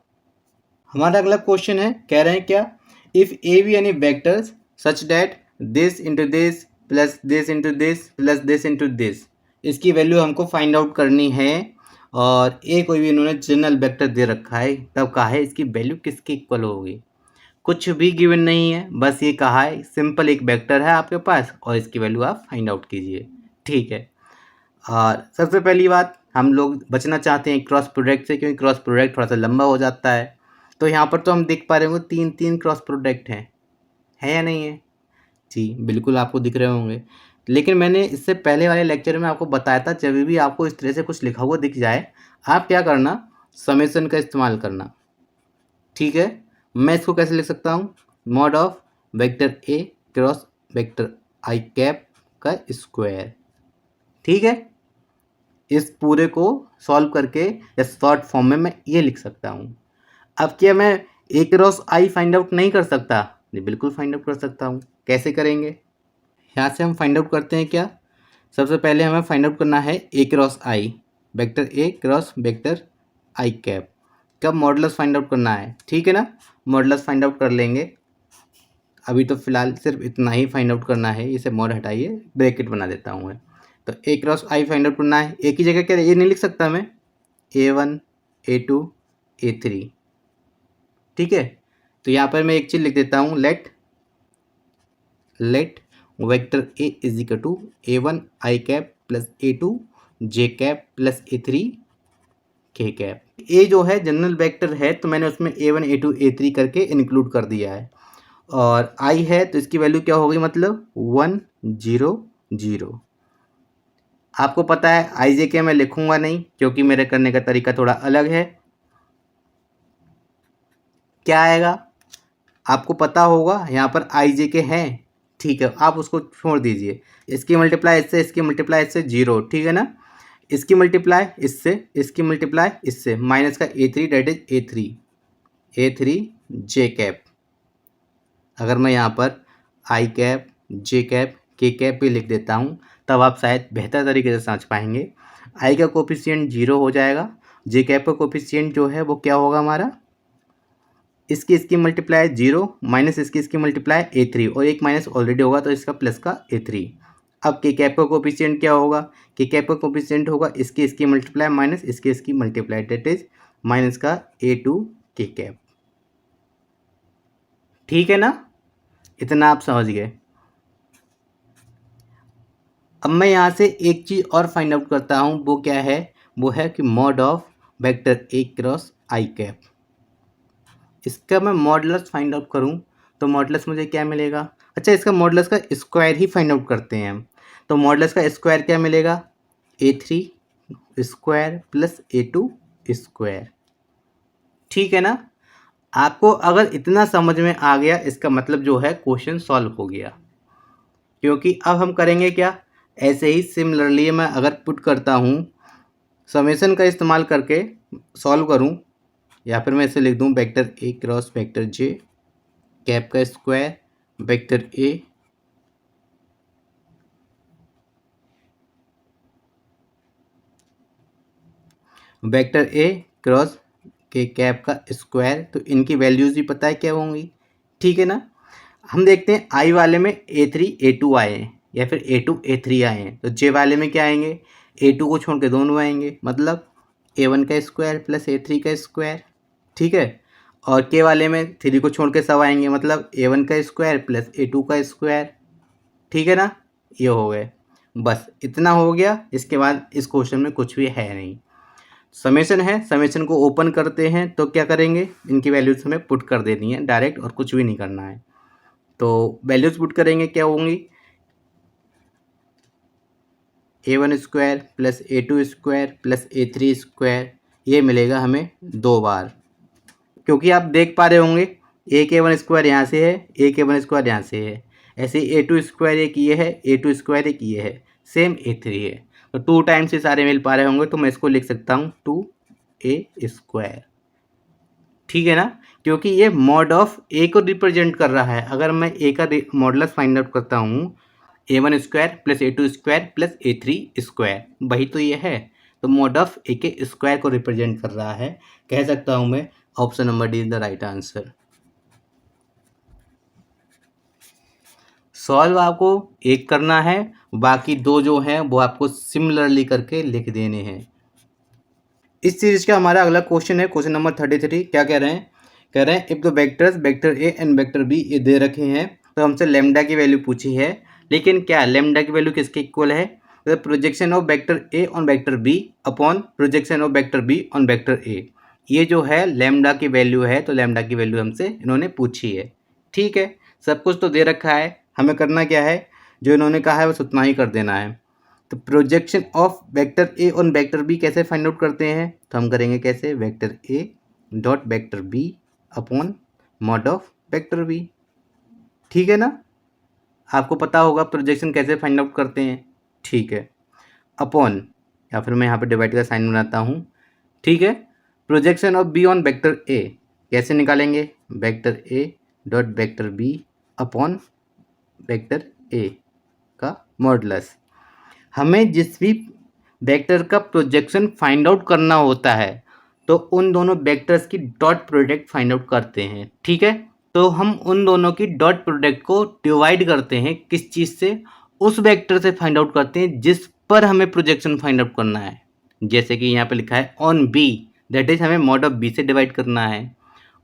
हमारा अगला क्वेश्चन है, कह रहे हैं क्या, if A be any vectors such that this into this plus this into this plus this into this, इसकी वैल्यू हमको फाइंड आउट करनी है। और ए कोई भी इन्होंने जनरल वेक्टर दे रखा है, तब कहा है इसकी वैल्यू किसके इक्वल होगी। कुछ भी गिवन नहीं है, बस ये कहा है सिंपल एक वेक्टर है आपके पास और इसकी वैल्यू आप फाइंड आउट कीजिए, ठीक है। और सबसे पहली बात, हम लोग बचना चाहते हैं क्रॉस प्रोडक्ट से, क्योंकि क्रॉस प्रोडक्ट थोड़ा सा लंबा हो जाता है। तो यहाँ पर तो हम देख पा रहे होंगे 3 क्रॉस प्रोडक्ट हैं, है या नहीं है जी, बिल्कुल आपको दिख रहे होंगे। लेकिन मैंने इससे पहले वाले लेक्चर में आपको बताया था, जब भी आपको इस तरह से कुछ लिखा हुआ दिख जाए, आप क्या करना, समेसन का इस्तेमाल करना, ठीक है। मैं इसको कैसे लिख सकता हूँ, mod of vector A cross vector i cap का स्क्वायर, ठीक है। इस पूरे को सॉल्व करके या शॉर्ट फॉर्म में मैं ये लिख सकता हूँ। अब क्या मैं ए क्रॉस आई फाइंड आउट नहीं कर सकता, जी बिल्कुल फाइंड आउट कर सकता हूँ। कैसे करेंगे, यहाँ से हम फाइंड आउट करते हैं क्या, सबसे पहले हमें फाइंड आउट करना है a cross i, vector A cross vector i cap का मॉडुलस फाइंड आउट करना है, ठीक है ना। मॉडुलस फाइंड आउट कर लेंगे। अभी तो फिलहाल सिर्फ इतना ही फाइंड आउट करना है, इसे मॉड हटाइए, ब्रैकेट बना देता हूँ मैं। तो ए क्रॉस आई फाइंड आउट करना है, ए की जगह क्या ए नहीं लिख सकता मैं, A1 A2 A3, ठीक है। तो यहाँ पर मैं एक चीज़ लिख देता हूँ, let vector A is equal to A1 I cap plus A2 J cap plus A3 K cap. ए जो है जनरल वेक्टर है, तो मैंने उसमें A1 A2 A3 करके इंक्लूड कर दिया है। और आई है तो इसकी वैल्यू क्या होगी, मतलब 1 0 0। आपको पता है आई जे के मैं लिखूंगा नहीं, क्योंकि मेरे करने का तरीका थोड़ा अलग है। क्या आएगा आपको पता होगा, यहाँ पर आई जे के हैं, ठीक है, आप उसको छोड़ दीजिए। इसकी मल्टीप्लाई इससे, इसकी मल्टीप्लाई इससे 0, ठीक है ना। इसकी मल्टीप्लाई इससे, इसकी मल्टीप्लाई इससे, माइनस का A3 date is A3 J cap. अगर मैं यहाँ पर आई कैप जे कैप के कैप भी लिख देता हूँ, तब आप शायद बेहतर तरीके से समझ पाएंगे। आई का कोफिशिएंट 0 हो जाएगा, जे कैप का कोफिशिएंट जो है वो क्या होगा हमारा, इसकी मल्टीप्लाई 0 माइनस इसकी मल्टीप्लाई A3, और एक माइनस ऑलरेडी होगा तो इसका प्लस का A3। अब के कैप का कोफिशिएंट क्या होगा, के कैप का कोफिशिएंट होगा इसकी मल्टीप्लाई माइनस इसकी मल्टीप्लाई, डेट इज माइनस का A2 के कैप, ठीक है ना। इतना आप समझ गए। अब मैं यहाँ से एक चीज़ और फाइंड आउट करता हूँ, वो क्या है, वो है कि mod of vector A cross I cap. इसका मैं मॉडुलस फाइंड आउट करूँ तो मॉडुलस मुझे क्या मिलेगा, अच्छा इसका मॉडुलस का स्क्वायर ही फाइंड आउट करते हैं हम। तो मॉडुलस का स्क्वायर क्या मिलेगा, A3 square plus A2 square, ठीक है ना। आपको अगर इतना समझ में आ गया, इसका मतलब जो है क्वेश्चन सॉल्व हो गया। क्योंकि अब हम करेंगे क्या, ऐसे ही सिमिलरली मैं अगर पुट करता हूँ, समेशन का इस्तेमाल करके सॉल्व करूँ, या फिर मैं इसे लिख दूँ वेक्टर ए क्रॉस वेक्टर जे कैप का स्क्वायर वेक्टर ए वेक्टर ए क्रॉस के कैप का स्क्वायर। तो इनकी वैल्यूज़ भी पता है क्या होंगी, ठीक है ना। हम देखते हैं आई वाले में A3 A2 आए हैं, या फिर A2 A3 आए हैं, तो जे वाले में क्या आएंगे, A2 को छोड़ के दोनों आएंगे, मतलब A1 का स्क्वायर प्लस A3 का स्क्वायर, ठीक है। और के वाले में 3 को छोड़ के सब आएंगे, मतलब A1 का स्क्वायर प्लस A2 का स्क्वायर, ठीक है ना। ये हो गए, बस इतना हो गया। इसके बाद इस क्वेश्चन में कुछ भी है नहीं, समेशन है। समेशन को ओपन करते हैं तो क्या करेंगे, इनकी वैल्यूज हमें पुट कर देनी है डायरेक्ट, और कुछ भी नहीं करना है। तो वैल्यूज पुट करेंगे, क्या होंगी, a1 square plus a2 square plus a3 square, ये मिलेगा हमें 2 बार। क्योंकि आप देख पा रहे होंगे एक a1 स्क्वायर यहाँ से है, एक a1 स्क्वायर यहाँ से है, ऐसे a2 स्क्वायर एक ये है, a2 स्क्वायर एक ये है, सेम a3 है, तो 2 टाइम्स ये सारे मिल पा रहे होंगे, तो मैं इसको लिख सकता हूँ 2a स्क्वायर। ठीक है ना, क्योंकि ये मॉड ऑफ ए को रिप्रेजेंट कर रहा है। अगर मैं ए का मॉडुलस फाइंड आउट करता हूँ, a1 square plus a2 square plus a3 square, वही तो ये है, तो मॉड ऑफ ए के स्क्वायर को रिप्रेजेंट कर रहा है। कह सकता हूँ मैं option number D is the right answer. Solve आपको एक करना है, बाकी 2 जो हैं वो आपको सिमिलरली करके लिख देने हैं। इस सीरीज का हमारा अगला क्वेश्चन है क्वेश्चन नंबर 33। क्या कह रहे हैं, कह रहे हैं if the vectors vector A and vector B ये दे रखे हैं, तो हमसे लेमडा की वैल्यू पूछी है, लेकिन क्या लेमडा की वैल्यू किसके इक्वल है, तो projection of vector A on vector B upon projection of vector B on vector A, ये जो है लेमडा की वैल्यू है, तो लेमडा की वैल्यू हमसे इन्होंने पूछी है। ठीक है, सब कुछ तो दे रखा है, हमें करना क्या है, जो इन्होंने कहा है बस उतना ही कर देना है। तो projection of vector A on vector B कैसे फाइंड आउट करते हैं, तो हम करेंगे कैसे, vector A dot vector B upon mod of vector B. ठीक है ना, आपको पता होगा प्रोजेक्शन कैसे फाइंड आउट करते हैं। ठीक है, अपॉन, या फिर मैं यहाँ पे डिवाइड का साइन बनाता हूँ। ठीक है, projection of B on vector A कैसे निकालेंगे, vector A dot vector B upon vector A का मॉडुलस। हमें जिस भी वेक्टर का प्रोजेक्शन फाइंड आउट करना होता है, तो उन दोनों वेक्टर्स की डॉट प्रोडक्ट फाइंड आउट करते हैं। ठीक है, तो हम उन दोनों की डॉट प्रोडक्ट को डिवाइड करते हैं किस चीज़ से, उस वेक्टर से फाइंड आउट करते हैं जिस पर हमें प्रोजेक्शन फाइंड आउट करना है। जैसे कि यहाँ पे लिखा है ऑन बी, दैट इज हमें मॉड ऑफ बी से डिवाइड करना है,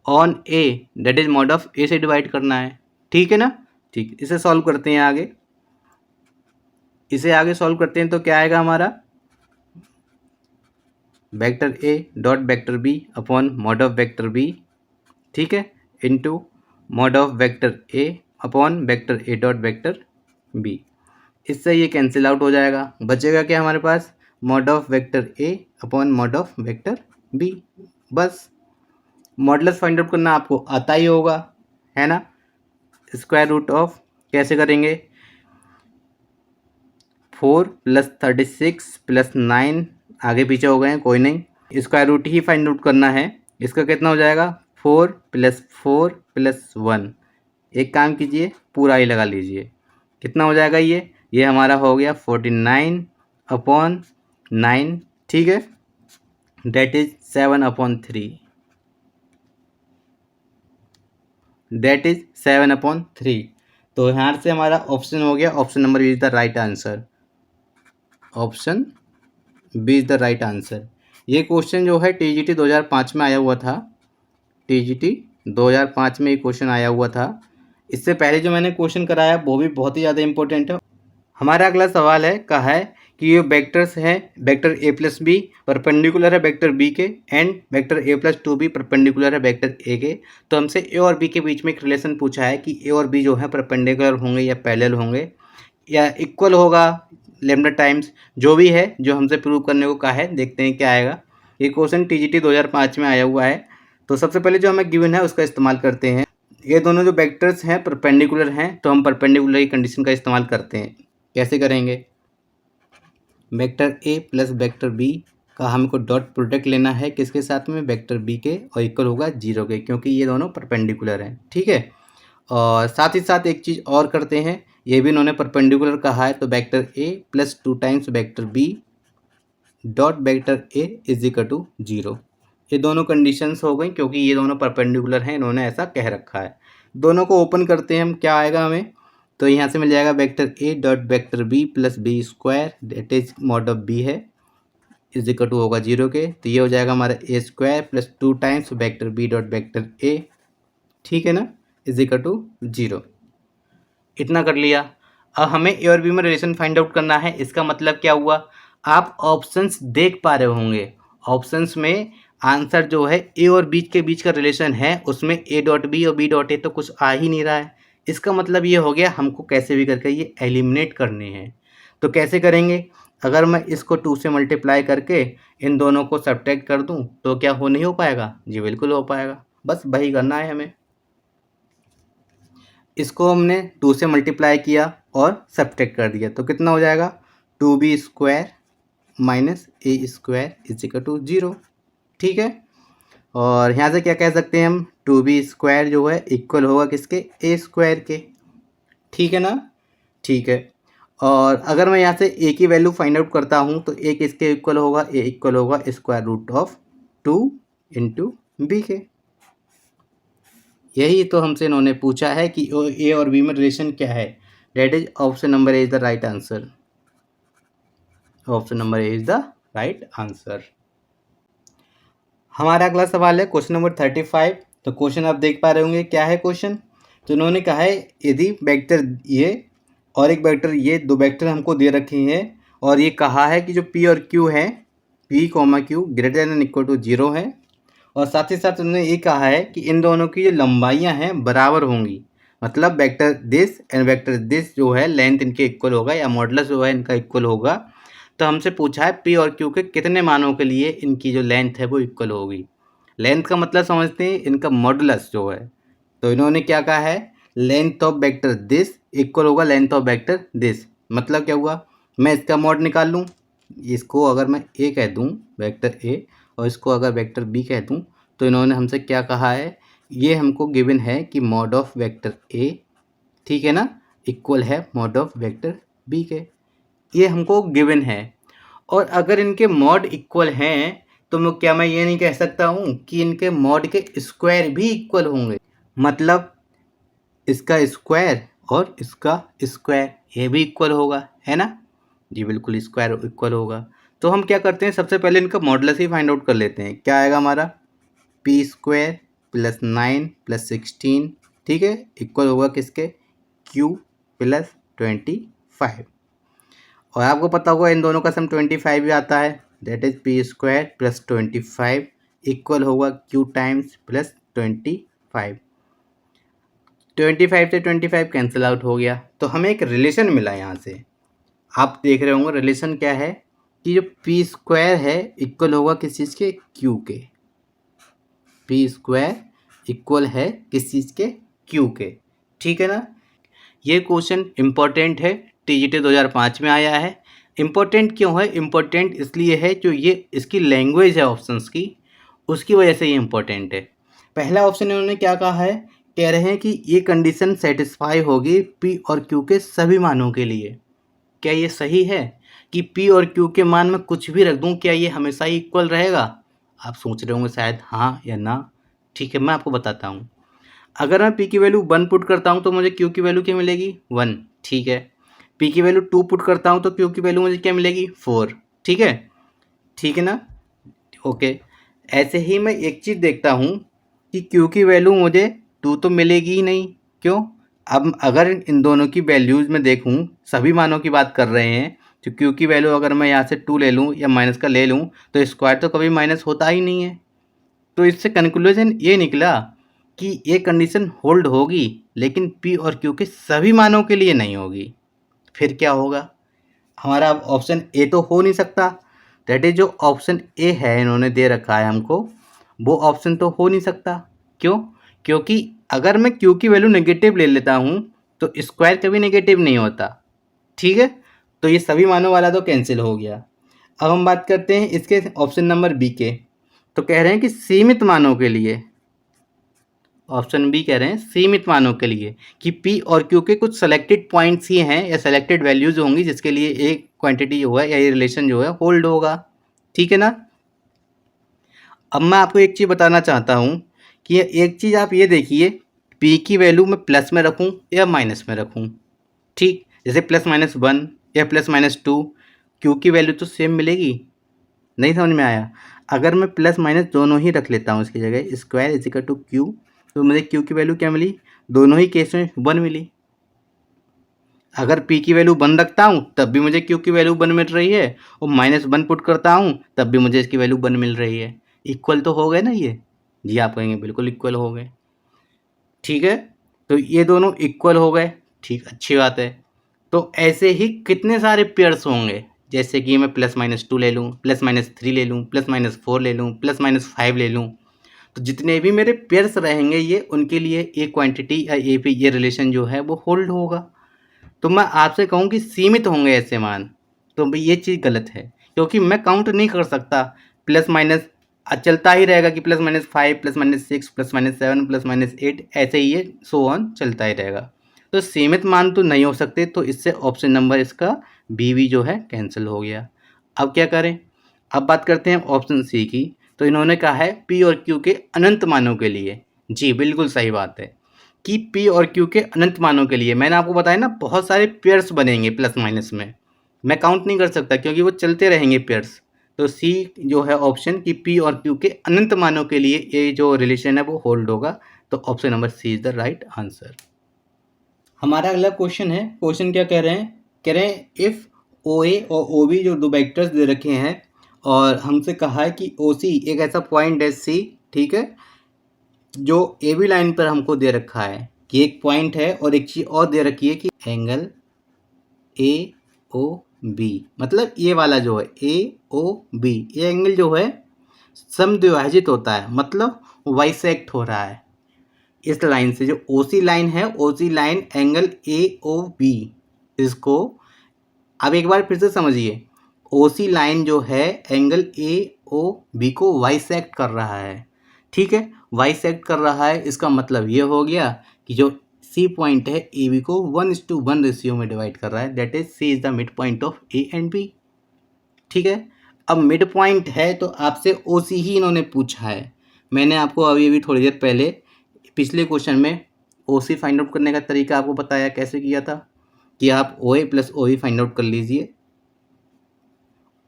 on a that is mod of a से डिवाइड करना है। ठीक है ना, ठीक, इसे सॉल्व करते हैं आगे। इसे आगे सॉल्व करते हैं तो क्या आएगा हमारा, vector A dot vector B upon mod of vector B, ठीक है, into mod of vector a upon vector A dot vector b. इससे ये कैंसिल आउट हो जाएगा, बचेगा क्या हमारे पास, mod of vector a upon mod of vector b. बस मॉडुलस फाइंड आउट करना आपको आता ही होगा, है ना। स्क्वायर रूट ऑफ कैसे करेंगे, 4 प्लस 36 प्लस 9, आगे पीछे हो गए हैं, कोई नहीं, स्क्वायर रूट ही फाइंड आउट करना है। इसका कितना हो जाएगा, 4 प्लस 4 प्लस 1, एक काम कीजिए पूरा ही लगा लीजिए, कितना हो जाएगा ये हमारा हो गया 49 अपॉन 9, ठीक है, डेट इज 7/3, डेट इज 7/3। तो यहाँ से हमारा ऑप्शन हो गया, option number is the right answer, option B is the right answer. ये क्वेश्चन जो है टीजीटी 2005 में आया हुआ था, टीजीटी 2005 में ये क्वेश्चन आया हुआ था। इससे पहले जो मैंने क्वेश्चन कराया वो भी बहुत ही ज़्यादा इंपॉर्टेंट है। हमारा अगला सवाल है, कहा है कि ये वेक्टर्स हैं, vector A plus B perpendicular है वेक्टर बी के, and vector A plus 2b perpendicular है वेक्टर ए के। तो हमसे ए और बी के बीच में एक रिलेशन पूछा है कि ए और बी जो है परपेंडिकुलर होंगे या पैरेलल होंगे या इक्वल होगा लैम्डा टाइम्स, जो भी है, जो हमसे प्रूव करने को कहा है, देखते हैं क्या आएगा। ये क्वेश्चन टीजीटी 2005 में आया हुआ है। तो सबसे पहले जो हमें गिवन है उसका इस्तेमाल करते हैं। ये दोनों जो वेक्टर्स हैं परपेंडिकुलर हैं, तो हम परपेंडिकुलर की कंडीशन का इस्तेमाल करते हैं। कैसे करेंगे, vector A plus vector B का हमको डॉट प्रोडक्ट लेना है किसके साथ में, वेक्टर बी के, और इक्वल होगा 0 के, क्योंकि ये दोनों परपेंडिकुलर हैं। ठीक है, और साथ ही साथ एक चीज़ और करते हैं, ये भी इन्होंने परपेंडिकुलर कहा है, तो vector A plus 2 times vector B dot vector A is equal to 0। ये दोनों कंडीशंस हो गई, क्योंकि ये दोनों परपेंडिकुलर हैं, इन्होंने ऐसा कह रखा है। दोनों को ओपन करते हैं हम, क्या आएगा हमें, तो यहाँ से मिल जाएगा vector A dot vector b plus B square, that is mod of b है, इज इक्वल टू होगा 0 के, तो ये हो जाएगा हमारा a square plus 2 times vector B dot vector a, ठीक है ना, इज इक्वल टू 0। इतना कर लिया। अब हमें ए और बी में रिलेशन फाइंड आउट करना है। इसका मतलब क्या हुआ, आप ऑप्शंस देख पा रहे होंगे, ऑप्शंस में आंसर जो है ए और बी के बीच का रिलेशन है, उसमें ए डॉट बी और बी डॉट ए तो कुछ आ ही नहीं रहा है, इसका मतलब ये हो गया हमको कैसे भी करके ये एलिमिनेट करने हैं। तो कैसे करेंगे? अगर मैं इसको 2 से मल्टीप्लाई करके इन दोनों को सब्ट्रैक्ट कर दूं तो क्या नहीं हो पाएगा? जी बिल्कुल हो पाएगा। बस वही करना है हमें। इसको हमने 2 से मल्टीप्लाई किया और सब्ट्रैक्ट कर दिया तो कितना हो जाएगा? 2b² minus a² is equal to 0। ठीक है। और यहाँ से क्या कह सकते हैं हम? 2b² जो है इक्वल होगा किसके? a² के। ठीक है ना? ठीक है। और अगर मैं यहाँ से a की वैल्यू फाइंड आउट करता हूँ तो a किसके इक्वल होगा? a इक्वल होगा √2 इंटू बी के। यही तो हमसे इन्होंने पूछा है कि ए और बी में रिलेशन क्या है। That is option number A is the right answer. Option number A is the right answer. हमारा अगला सवाल है क्वेश्चन नंबर 35। तो क्वेश्चन आप देख पा रहे होंगे क्या है क्वेश्चन। तो इन्होंने कहा है यदि वेक्टर ये और एक वेक्टर ये, दो वेक्टर हमको दे रखे हैं और ये कहा है कि जो पी और क्यू है, P comma Q greater than equal to 0 है, और साथ ही साथ उन्होंने ये कहा है कि इन दोनों की जो लंबाइयाँ हैं बराबर होंगी। मतलब vector this and vector this जो है लेंथ इनके इक्वल होगा या मॉडुलस जो है इनका इक्वल होगा। तो हमसे पूछा है पी और क्यू के कितने मानों के लिए इनकी जो लेंथ है वो इक्वल होगी। लेंथ का मतलब समझते हैं, इनका मॉडुलस जो है। तो इन्होंने क्या कहा है? Length of vector this equal होगा लेंथ ऑफ वेक्टर दिस। मतलब क्या हुआ? मैं इसका मॉड निकाल लूँ। इसको अगर मैं ए कह दूँ वेक्टर ए और इसको अगर वेक्टर बी कह दूँ तो इन्होंने हमसे क्या कहा है? ये हमको गिवन है कि मॉड ऑफ वेक्टर ए, ठीक है ना, इक्वल है मॉड ऑफ वेक्टर बी के। ये हमको गिवन है। और अगर इनके मॉड इक्वल हैं तो मैं ये नहीं कह सकता हूँ कि इनके मॉड के स्क्वायर भी इक्वल होंगे। मतलब इसका स्क्वायर और इसका स्क्वायर ये भी इक्वल होगा, है ना? जी बिल्कुल स्क्वायर इक्वल होगा। तो हम क्या करते हैं, सबसे पहले इनका मॉडुलस ही फाइंड आउट कर लेते हैं। क्या आएगा हमारा? p² + 9 + 16, ठीक है, इक्वल होगा किसके? q + 25। और आपको पता होगा इन दोनों का सम 25 भी आता है। दैट इज p² + 25 इक्वल होगा q टाइम्स + 25। 25 से 25 कैंसिल आउट हो गया तो हमें एक रिलेशन मिला यहाँ से। आप देख रहे होंगे रिलेशन क्या है कि जो p² है इक्वल होगा किस चीज़ के? q के। p² इक्वल है किस चीज़ के? q के। ठीक है ना? ये क्वेश्चन इम्पोर्टेंट है, TGT 2005 में आया है। इम्पोर्टेंट क्यों है? इम्पोर्टेंट इसलिए है जो ये इसकी लैंग्वेज है ऑप्शंस की, उसकी वजह से ये इम्पोर्टेंट है। पहला ऑप्शन इन्होंने क्या कहा है? कह रहे हैं कि ये कंडीशन सेटिस्फाई होगी p और q के सभी मानों के लिए। क्या ये सही है कि p और q के मान में कुछ भी रख दूं क्या ये हमेशा ही इक्वल रहेगा? आप सोच रहे होंगे शायद हाँ या ना। ठीक है, मैं आपको बताता हूँ। अगर मैं p की वैल्यू 1 पुट करता हूँ तो मुझे q की वैल्यू क्या मिलेगी? 1। ठीक है। p की वैल्यू 2 पुट करता हूँ तो q की वैल्यू मुझे क्या मिलेगी? 4। ठीक है। ठीक है ना? ओके। ऐसे ही मैं एक चीज़ देखता हूँ कि q की वैल्यू मुझे 2 तो मिलेगी ही नहीं। क्यों? अब अगर इन दोनों की वैल्यूज़ में देखूँ, सभी मानों की बात कर रहे हैं, तो q की वैल्यू अगर मैं यहाँ से 2 ले लूँ या माइनस का ले लूँ तो स्क्वायर तो कभी माइनस होता ही नहीं है। तो इससे कंक्लूजन ये निकला कि ये कंडीशन होल्ड होगी लेकिन p और q के सभी मानों के लिए नहीं होगी। फिर क्या होगा? हमारा अब ऑप्शन ए तो हो नहीं सकता। दैट इज जो ऑप्शन ए है इन्होंने दे रखा है हमको, वो ऑप्शन तो हो नहीं सकता। क्यों? क्योंकि अगर मैं q की वैल्यू नेगेटिव ले लेता हूँ तो स्क्वायर कभी नेगेटिव नहीं होता। ठीक है। तो ये सभी मानों वाला तो कैंसिल हो गया। अब हम बात करते हैं इसके ऑप्शन नंबर बी के। तो कह रहे हैं कि सीमित मानों के लिए, ऑप्शन बी कह रहे हैं सीमित मानों के लिए कि p और q के कुछ सेलेक्टेड पॉइंट्स ही हैं या सेलेक्टेड वैल्यूज होंगी जिसके लिए एक क्वांटिटी जो है या ये रिलेशन जो है होल्ड होगा। ठीक है ना? अब मैं आपको एक चीज़ बताना चाहता हूँ कि एक चीज़ आप ये देखिए, p की वैल्यू मैं प्लस में रखूँ या माइनस में रखूँ। ठीक, जैसे +-1 या +-2, q की वैल्यू तो सेम मिलेगी। नहीं समझ में आया? अगर मैं प्लस माइनस दोनों ही रख लेता हूँ इसकी जगह, square is equal to Q, तो मुझे क्यू की वैल्यू क्या मिली? दोनों ही केस में 1 मिली। अगर p की वैल्यू 1 रखता हूँ तब भी मुझे q की वैल्यू 1 मिल रही है, और -1 पुट करता हूँ तब भी मुझे इसकी वैल्यू 1 मिल रही है। इक्वल तो हो गए ना ये? जी आप कहेंगे बिल्कुल इक्वल हो गए। ठीक है। तो ये दोनों इक्वल हो गए, ठीक, अच्छी बात है। तो ऐसे ही कितने सारे पेयर्स होंगे, जैसे कि मैं +-2 ले लूँ, +-3 ले लूँ, +-4 ले लूँ, +-5 ले लूँ। तो जितने भी मेरे पेयर्स रहेंगे ये उनके लिए ये क्वांटिटी या ये रिलेशन जो है वो होल्ड होगा। तो मैं आपसे कहूँ कि सीमित होंगे ऐसे मान, तो भाई ये चीज़ गलत है, क्योंकि मैं काउंट नहीं कर सकता। प्लस माइनस चलता ही रहेगा कि +-5, +-6, +-7, +-8, ऐसे ही ये सो ऑन चलता ही रहेगा। तो सीमित मान तो नहीं हो सकते, तो इससे ऑप्शन नंबर इसका बी जो है कैंसिल हो गया। अब क्या करें? अब बात करते हैं ऑप्शन सी की। तो इन्होंने कहा है पी और क्यू के अनंत मानों के लिए। जी बिल्कुल सही बात है कि पी और क्यू के अनंत मानों के लिए। मैंने आपको बताया ना, बहुत सारे पेयर्स बनेंगे प्लस माइनस में, मैं काउंट नहीं कर सकता क्योंकि वो चलते रहेंगे पेयर्स। तो सी जो है ऑप्शन कि पी और क्यू के अनंत मानों के लिए ये जो रिलेशन है वो होल्ड होगा। तो option number C is the right answer. हमारा अगला क्वेश्चन है। क्वेश्चन क्या कह रहे हैं? कह रहे हैं इफ़ ओ ए और ओ बी जो दो वेक्टर्स दे रखे हैं और हमसे कहा है कि ओ सी एक ऐसा पॉइंट है सी, ठीक है, जो ए बी लाइन पर हमको दे रखा है कि एक पॉइंट है और एक चीज़ और दे रखी है कि एंगल ए ओ बी, मतलब ये वाला जो है ए ओ बी, ये एंगल जो है समद्विभाजित होता है, मतलब वाइसेक्ट हो रहा है इस लाइन से। जो ओ सी लाइन है, O C line angle A O B, इसको अब एक बार फिर से समझिए। ओ सी लाइन जो है एंगल ए ओ बी को वाइसेक्ट कर रहा है, ठीक है, वाइसेक्ट कर रहा है। इसका मतलब ये हो गया कि जो सी पॉइंट है ए बी को 1:1 रेशियो में डिवाइड कर रहा है, that is C is the mid point of A and B, ठीक है। अब मिड पॉइंट है तो आपसे ओ सी ही इन्होंने पूछा है। मैंने आपको अभी अभी थोड़ी देर पहले पिछले क्वेश्चन में ओ सी फाइंड आउट करने का तरीका आपको बताया कैसे किया था कि आप O A plus O E find out कर लीजिए।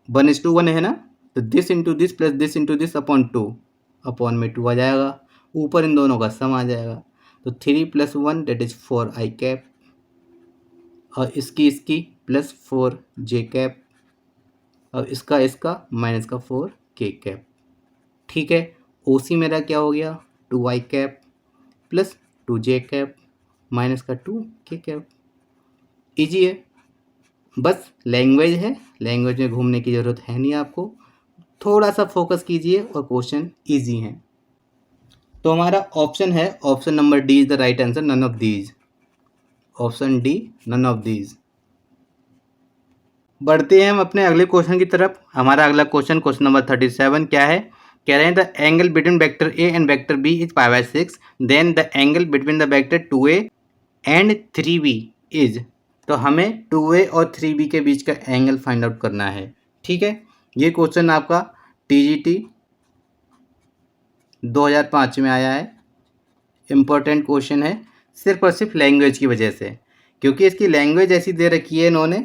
1:1 है ना, तो this into this plus this into this upon 2, upon में 2 आ जाएगा, ऊपर इन दोनों का सम आ जाएगा। तो 3 + 1 दैट इज 4 आई कैप, और इसकी +4 जे कैप, और इसका माइनस का 4 के कैप, ठीक है। ओ सी मेरा क्या हो गया? 2 आई कैप प्लस 2 जे कैप माइनस का 2 के कैप। ईजी है, बस लैंग्वेज है, लैंग्वेज में घूमने की ज़रूरत है नहीं आपको, थोड़ा सा फोकस कीजिए और क्वेश्चन ईजी हैं। तो हमारा ऑप्शन है, option number D is the right answer, none of these. Option D, none of these. बढ़ते हैं हम अपने अगले क्वेश्चन की तरफ। हमारा अगला क्वेश्चन, क्वेश्चन नंबर 37 क्या है? कह रहे हैं the angle between vector A and vector B is π/6, then the angle between the vector 2a and 3b is. तो हमें 2a और 3b के बीच का एंगल फाइंड आउट करना है, ठीक है। ये क्वेश्चन आपका TGT 2005 में आया है। इम्पोर्टेंट क्वेश्चन है सिर्फ और सिर्फ लैंग्वेज की वजह से, क्योंकि इसकी लैंग्वेज ऐसी दे रखी है इन्होंने।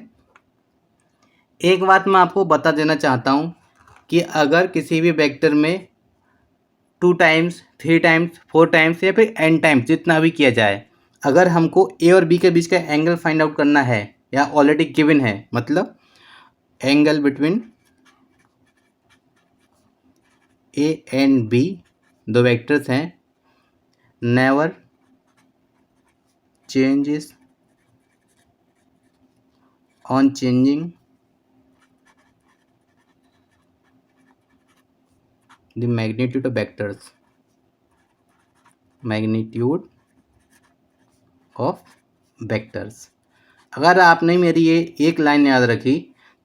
एक बात मैं आपको बता देना चाहता हूँ कि अगर किसी भी वेक्टर में 2 टाइम्स 3 टाइम्स 4 टाइम्स या फिर n टाइम्स जितना भी किया जाए, अगर हमको ए और बी के बीच का एंगल फाइंड आउट करना है या ऑलरेडी गिवन है, मतलब angle between A and B, दो वेक्टर्स हैं, never changes on changing the magnitude of vectors, magnitude of vectors। अगर आपने मेरी ये एक लाइन याद रखी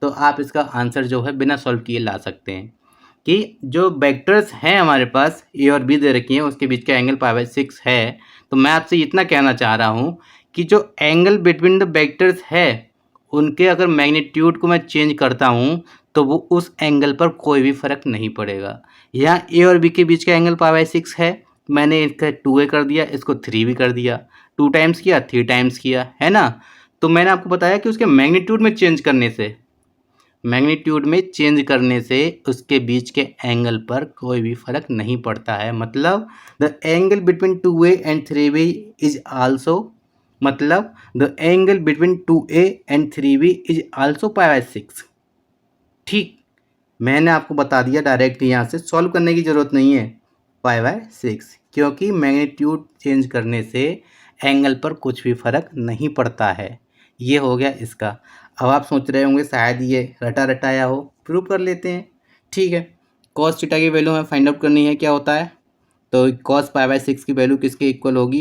तो आप इसका आंसर जो है बिना सॉल्व किए ला सकते हैं कि जो वेक्टर्स हैं हमारे पास ए और बी दे रखी हैं, उसके बीच का एंगल π/6 है। तो मैं आपसे इतना कहना चाह रहा हूँ कि जो एंगल बिटवीन द वेक्टर्स है उनके अगर मैग्नीट्यूड को मैं चेंज करता हूँ तो वो उस एंगल पर कोई भी फ़र्क नहीं पड़ेगा। यहाँ ए और बी के बीच का एंगल π/6 है, मैंने इसका 2a कर दिया, इसको 3b कर दिया, 2 टाइम्स किया 3 टाइम्स किया, है ना। तो मैंने आपको बताया कि उसके मैग्नीट्यूड में चेंज करने से, मैग्नीट्यूड में चेंज करने से उसके बीच के एंगल पर कोई भी फ़र्क नहीं पड़ता है। मतलब the angle between 2a and 3b is also, मतलब the angle between 2a and 3b is also π/6, ठीक। मैंने आपको बता दिया डायरेक्ट, यहाँ से सॉल्व करने की ज़रूरत नहीं है, π/6, क्योंकि मैग्नीट्यूड चेंज करने से एंगल पर कुछ भी फर्क नहीं पड़ता है। ये हो गया इसका। अब आप सोच रहे होंगे शायद ये रटा रटाया हो, प्रूव कर लेते हैं। ठीक है, कॉस थीटा की वैल्यू हमें फाइंड आउट करनी है, क्या होता है, तो cos पाई बाई 6 की वैल्यू किसके इक्वल होगी,